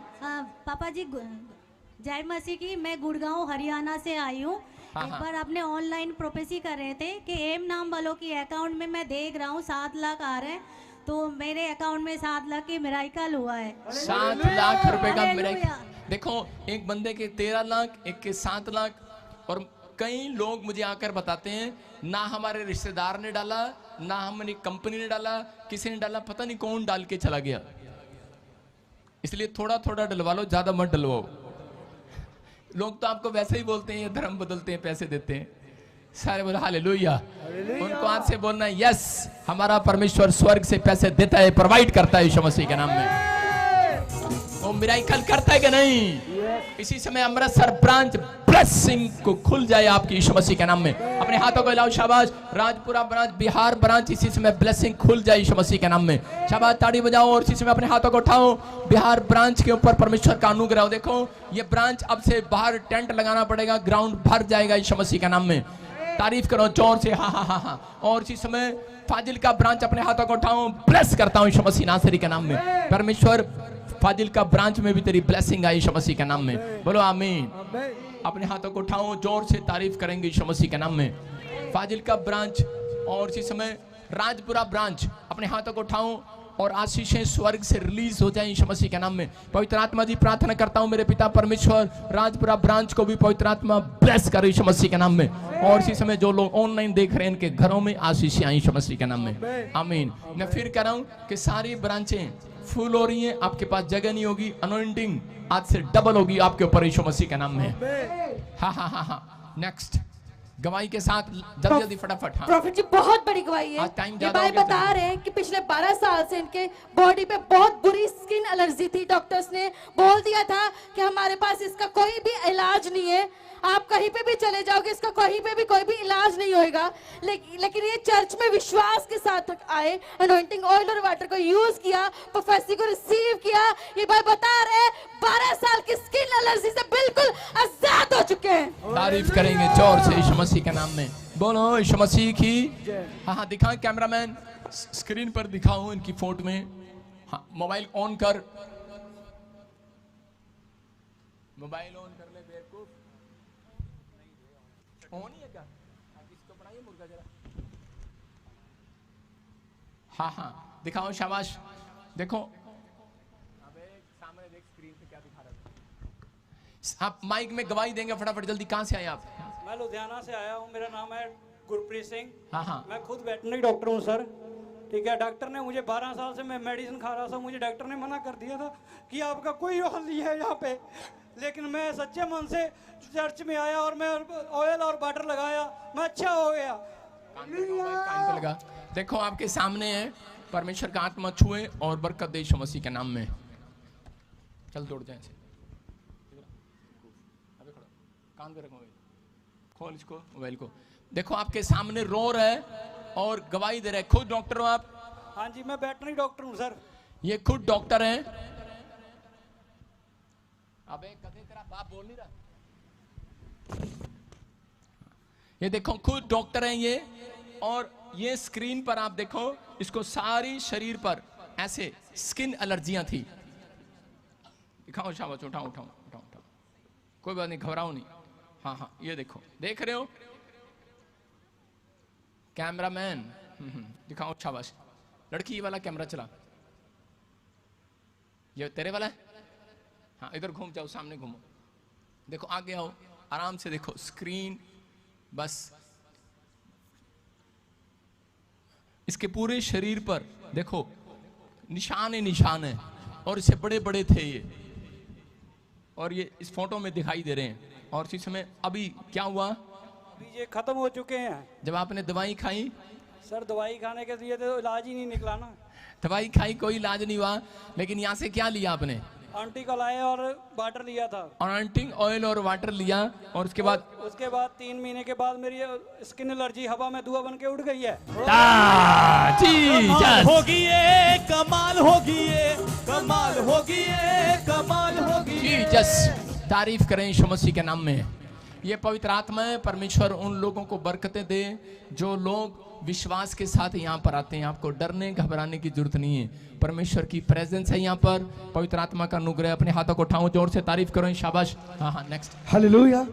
पापा जी जय मसीह की। मैं गुड़गांव हरियाणा से आई हूँ। एक बार आपने ऑनलाइन प्रोफेसी कर रहे थे कि एम नाम वालों की अकाउंट में मैं देख रहा हूँ 7 लाख आ रहे हैं, तो मेरे अकाउंट में 7 लाख की मिराइकल हुआ है। 7 लाख रुपए का मिराइकल। देखो, एक बंदे के 13 लाख, एक के 7 लाख, और कई लोग मुझे आकर बताते हैं ना हमारे रिश्तेदार ने डाला, ना हमारी कंपनी ने डाला, किसी ने डाला, पता नहीं कौन डाल के चला गया। इसलिए थोड़ा थोड़ा डलवा लो, ज्यादा मत डलवाओ। लोग तो आपको वैसे ही बोलते हैं, धर्म बदलते हैं, पैसे देते हैं। सारे बोलो हालेलुया। उनको आज से बोलना है यस, हमारा परमेश्वर स्वर्ग से पैसे देता है, प्रोवाइड करता है यीशु मसीह के नाम में। वो मिराइकल करता है कि नहीं? इसी समय अमृतसर ब्रांच ब्लेसिंग को खुल जाए आपकी यीशु मसीह के नाम में। अपने हाथों को हिलाओ, शाबाश। राजपुरा ब्रांच, बिहार ब्रांच, इसी समय ब्लेसिंग खुल जाए यीशु मसीह के नाम में। शाबाश, ताड़ी बजाओ और इसी समय अपने हाथों को उठाओ। बिहार ब्रांच के ऊपर परमेश्वर का अनुग्रह हो। देखो, ये ब्रांच अब से बाहर टेंट लगाना पड़ेगा, ग्राउंड भर जाएगा यीशु मसीह के नाम में। तारीफ करो जोर से, हाँ हाँ हाँ हाँ। और इसी समय फाजिल का ब्रांच, अपने हाथों को उठाओ, ब्लेस करता हूँ यीशु मसीह नासरी के नाम में। परमेश्वर फाजिल का ब्रांच में भी तेरी ब्लेसिंग आई यीशु मसीह के नाम में। बोलो आमीन। अपने हाथों को उठाओ, जोर से तारीफ करेंगे यीशु मसीह के नाम में। फाजिल का ब्रांच और इसी समय राजपुरा ब्रांच, अपने हाथों को उठाओ और आशीषें स्वर्ग से रिलीज हो जाए यीशु मसीह के नाम में। पवित्र आत्मा जी, प्रार्थना करता हूं मेरे पिता परमेश्वर, राजपुरा ब्रांच को भी पवित्र आत्मा ब्लेस करे यीशु मसीह के नाम में। और इसी समय जो लोग ऑनलाइन देख रहे हैं, इनके घरों में आशीषें आई यीशु मसीह के नाम में। आमीन। मैं फिर कह रहा हूं कि सारी ब्रांचें फुल हो रही हैं, आपके पास जगह नहीं होगी। अनॉइंटिंग आज से डबल होगी आपके ऊपर यीशु मसीह के नाम में। हाँ हाँ हाँ हाँ, नेक्स्ट गवाही के साथ जल्दी जल्दी फटाफट। हाँ। प्रॉफिट जी, बहुत बड़ी गवाही है। ये भाई बता रहे हैं कि पिछले 12 साल से इनके बॉडी पे बहुत बुरी स्किन एलर्जी थी। डॉक्टर्स ने बोल दिया था कि हमारे पास इसका कोई भी इलाज नहीं है, आप कहीं पे भी चले जाओगे, इसका कहीं पे भी कोई भी इलाज नहीं होएगा। लेकिन ये चर्च में विश्वास के साथ आए, अनॉइंटिंग ऑयल और वाटर को यूज किया, प्रोफेसी को रिसीव किया। ये भाई बता रहे हैं 12 साल की स्किन एलर्जी से बिल्कुल आजाद हो चुके हैं। तारीफ करेंगे जोर से यीशु मसीह के नाम में। बोलो यीशु मसीह की। हाँ हाँ, दिखाएं कैमरामैन, स्क्रीन पर दिखाओ इनकी फोटो में। हाँ, मोबाइल ऑन कर, मोबाइल ऑन कर ले। बेवकूफ ऑन ही है क्या? इसको बनाइए मुर्गा जरा। हाँ हाँ, दिखाओ, शाबाश। देखो, अबे सामने देख स्क्रीन पे क्या दिखा रहा है। आप माइक में गवाही देंगे फटाफट, जल्दी। कहाँ से आए आप? मैं लुधियाना से आया हूँ, मेरा नाम है गुरप्रीत सिंह। हाँ हाँ। मैं खुद वेटनरी डॉक्टर हूँ सर। ठीक है, डॉक्टर ने मुझे 12 साल से मैं मेडिसिन खा रहा था, मुझे डॉक्टर ने मना कर दिया था कि आपका कोई हल नहीं है यहाँ पे। लेकिन मैं सच्चे मन से चर्च में आया और मैं ऑयल और वाटर लगाया, मैं अच्छा हो गया। कान पे लगा। देखो, आपके सामने है, परमेश्वर का आत्मा छुए और बरकत दे यीशु मसीह के नाम में। चल दौड़ जाए, कान पे रखो, खोल इसको, मोबाइल को। देखो, आपके सामने रो रहा है और गवाही दे रहा है। खुद डॉक्टर हो आप? हाँ जी, मैं वेटनरी डॉक्टर हूँ सर। ये खुद डॉक्टर हैं। अबे कदे तेरा बाप बोल नहीं रहा। ये देखो, खुद डॉक्टर हैं ये, और ये स्क्रीन पर आप देखो, इसको सारी शरीर पर ऐसे स्किन एलर्जियां थी। दिखाओ शाबाश, उठाओ उठाओ उठाओ उठाओ, कोई बात नहीं, घबराओ नहीं। हाँ हाँ, ये देखो, देख रहे हो कैमरामैन, दिखाओ शाबाश। लड़की वाला कैमरा चला, ये तेरे वाला है। हाँ इधर घूम जाओ, सामने घूमो, देखो आगे आओ, आराम से देखो स्क्रीन। बस इसके पूरे शरीर पर देखो निशान ही निशान है, और इससे बड़े बड़े थे ये, और ये इस फोटो में दिखाई दे रहे हैं। और इस समय अभी क्या हुआ, अभी ये खत्म हो चुके हैं। जब आपने दवाई खाई, सर दवाई खाने के लिए तो इलाज ही नहीं निकला ना। दवाई खाई, कोई इलाज नहीं हुआ, लेकिन यहाँ से क्या लिया आपने? आंटी को लाए और वाटर लिया था, और आंटी ऑयल और वाटर लिया, और उसके बाद 3 महीने के बाद मेरी स्किन एलर्जी हवा में धुआं बन के उड़ गई है। कमाल होगी ये, कमाल होगी ये, कमाल होगी ये, कमाल होगी ये। जस तारीफ करें यीशु मसीह के नाम में। ये पवित्र आत्मा है, परमेश्वर उन लोगों को बरकतें दे जो लोग विश्वास के साथ यहाँ पर आते हैं। आपको डरने घबराने की जरूरत नहीं है, परमेश्वर की प्रेजेंस है यहाँ पर, पवित्र आत्मा का अनुग्रह। अपने हाथों को उठाओ, जोर से तारीफ करो, शाबाश। हाँ हाँ, नेक्स्ट। हालेलुया।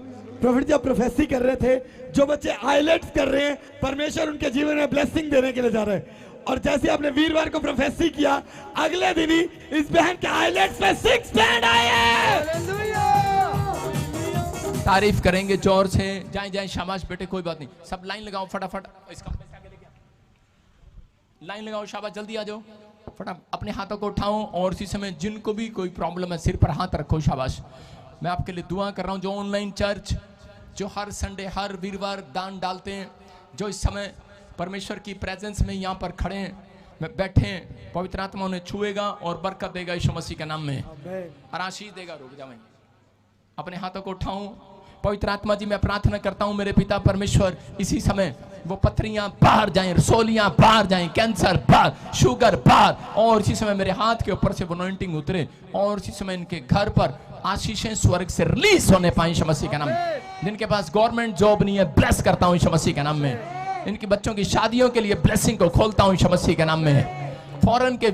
प्रॉफिट जब प्रोफेसी कर रहे थे, जो बच्चे आइलेट्स कर रहे हैं, परमेश्वर उनके जीवन में ब्लेसिंग देने के लिए जा रहे हैं। और जैसे आपने वीरवार को प्रोफेसी किया, अगले दिन ही इस बहन के आइलेट्स में 6 बैंड आए हैं। तारीफ करेंगे जोर से, जाए जाए, शाबाश बेटे, कोई बात नहीं। सब लाइन लगाओ फटाफट, इसका लाइन लगाओ, शाबाश, जल्दी आ जाओ फटाफट। अपने हाथों को उठाओ, और इसी समय जिनको भी कोई प्रॉब्लम है सिर पर हाथ रखो, शाबाश। मैं आपके लिए दुआ कर रहा हूं, जो ऑनलाइन चर्च, जो हर संडे हर वीरवार दान डालते हैं, जो इस समय परमेश्वर की प्रेजेंस में यहाँ पर खड़े हैं, बैठे हैं, पवित्र आत्मा उन्हें छुएगा और बरकत देगा यीशु मसीह के नाम में, और आशीष देगा। रुक जाओ, अपने हाथों को उठाऊं। पवित्र आत्मा जी, मैं प्रार्थना करता हूं मेरे पिता परमेश्वर, इसी समय वो पथरियां बाहर जाएं, रसोलियां बाहर जाएं, कैंसर बाहर, शुगर बाहर, और इसी समय मेरे हाथ के ऊपर से वो अनॉइंटिंग उतरे, और इसी समय इनके घर पर आशीषें स्वर्ग से रिलीज होने पाए यीशु मसीह के नाम में। जिनके पास गवर्नमेंट जॉब नहीं है, ब्लेस करता हूं यीशु मसीह के नाम में। इनके बच्चों की शादियों के लिए ब्लेसिंग को खोलता हूं यीशु मसीह के नाम में। फॉरेन के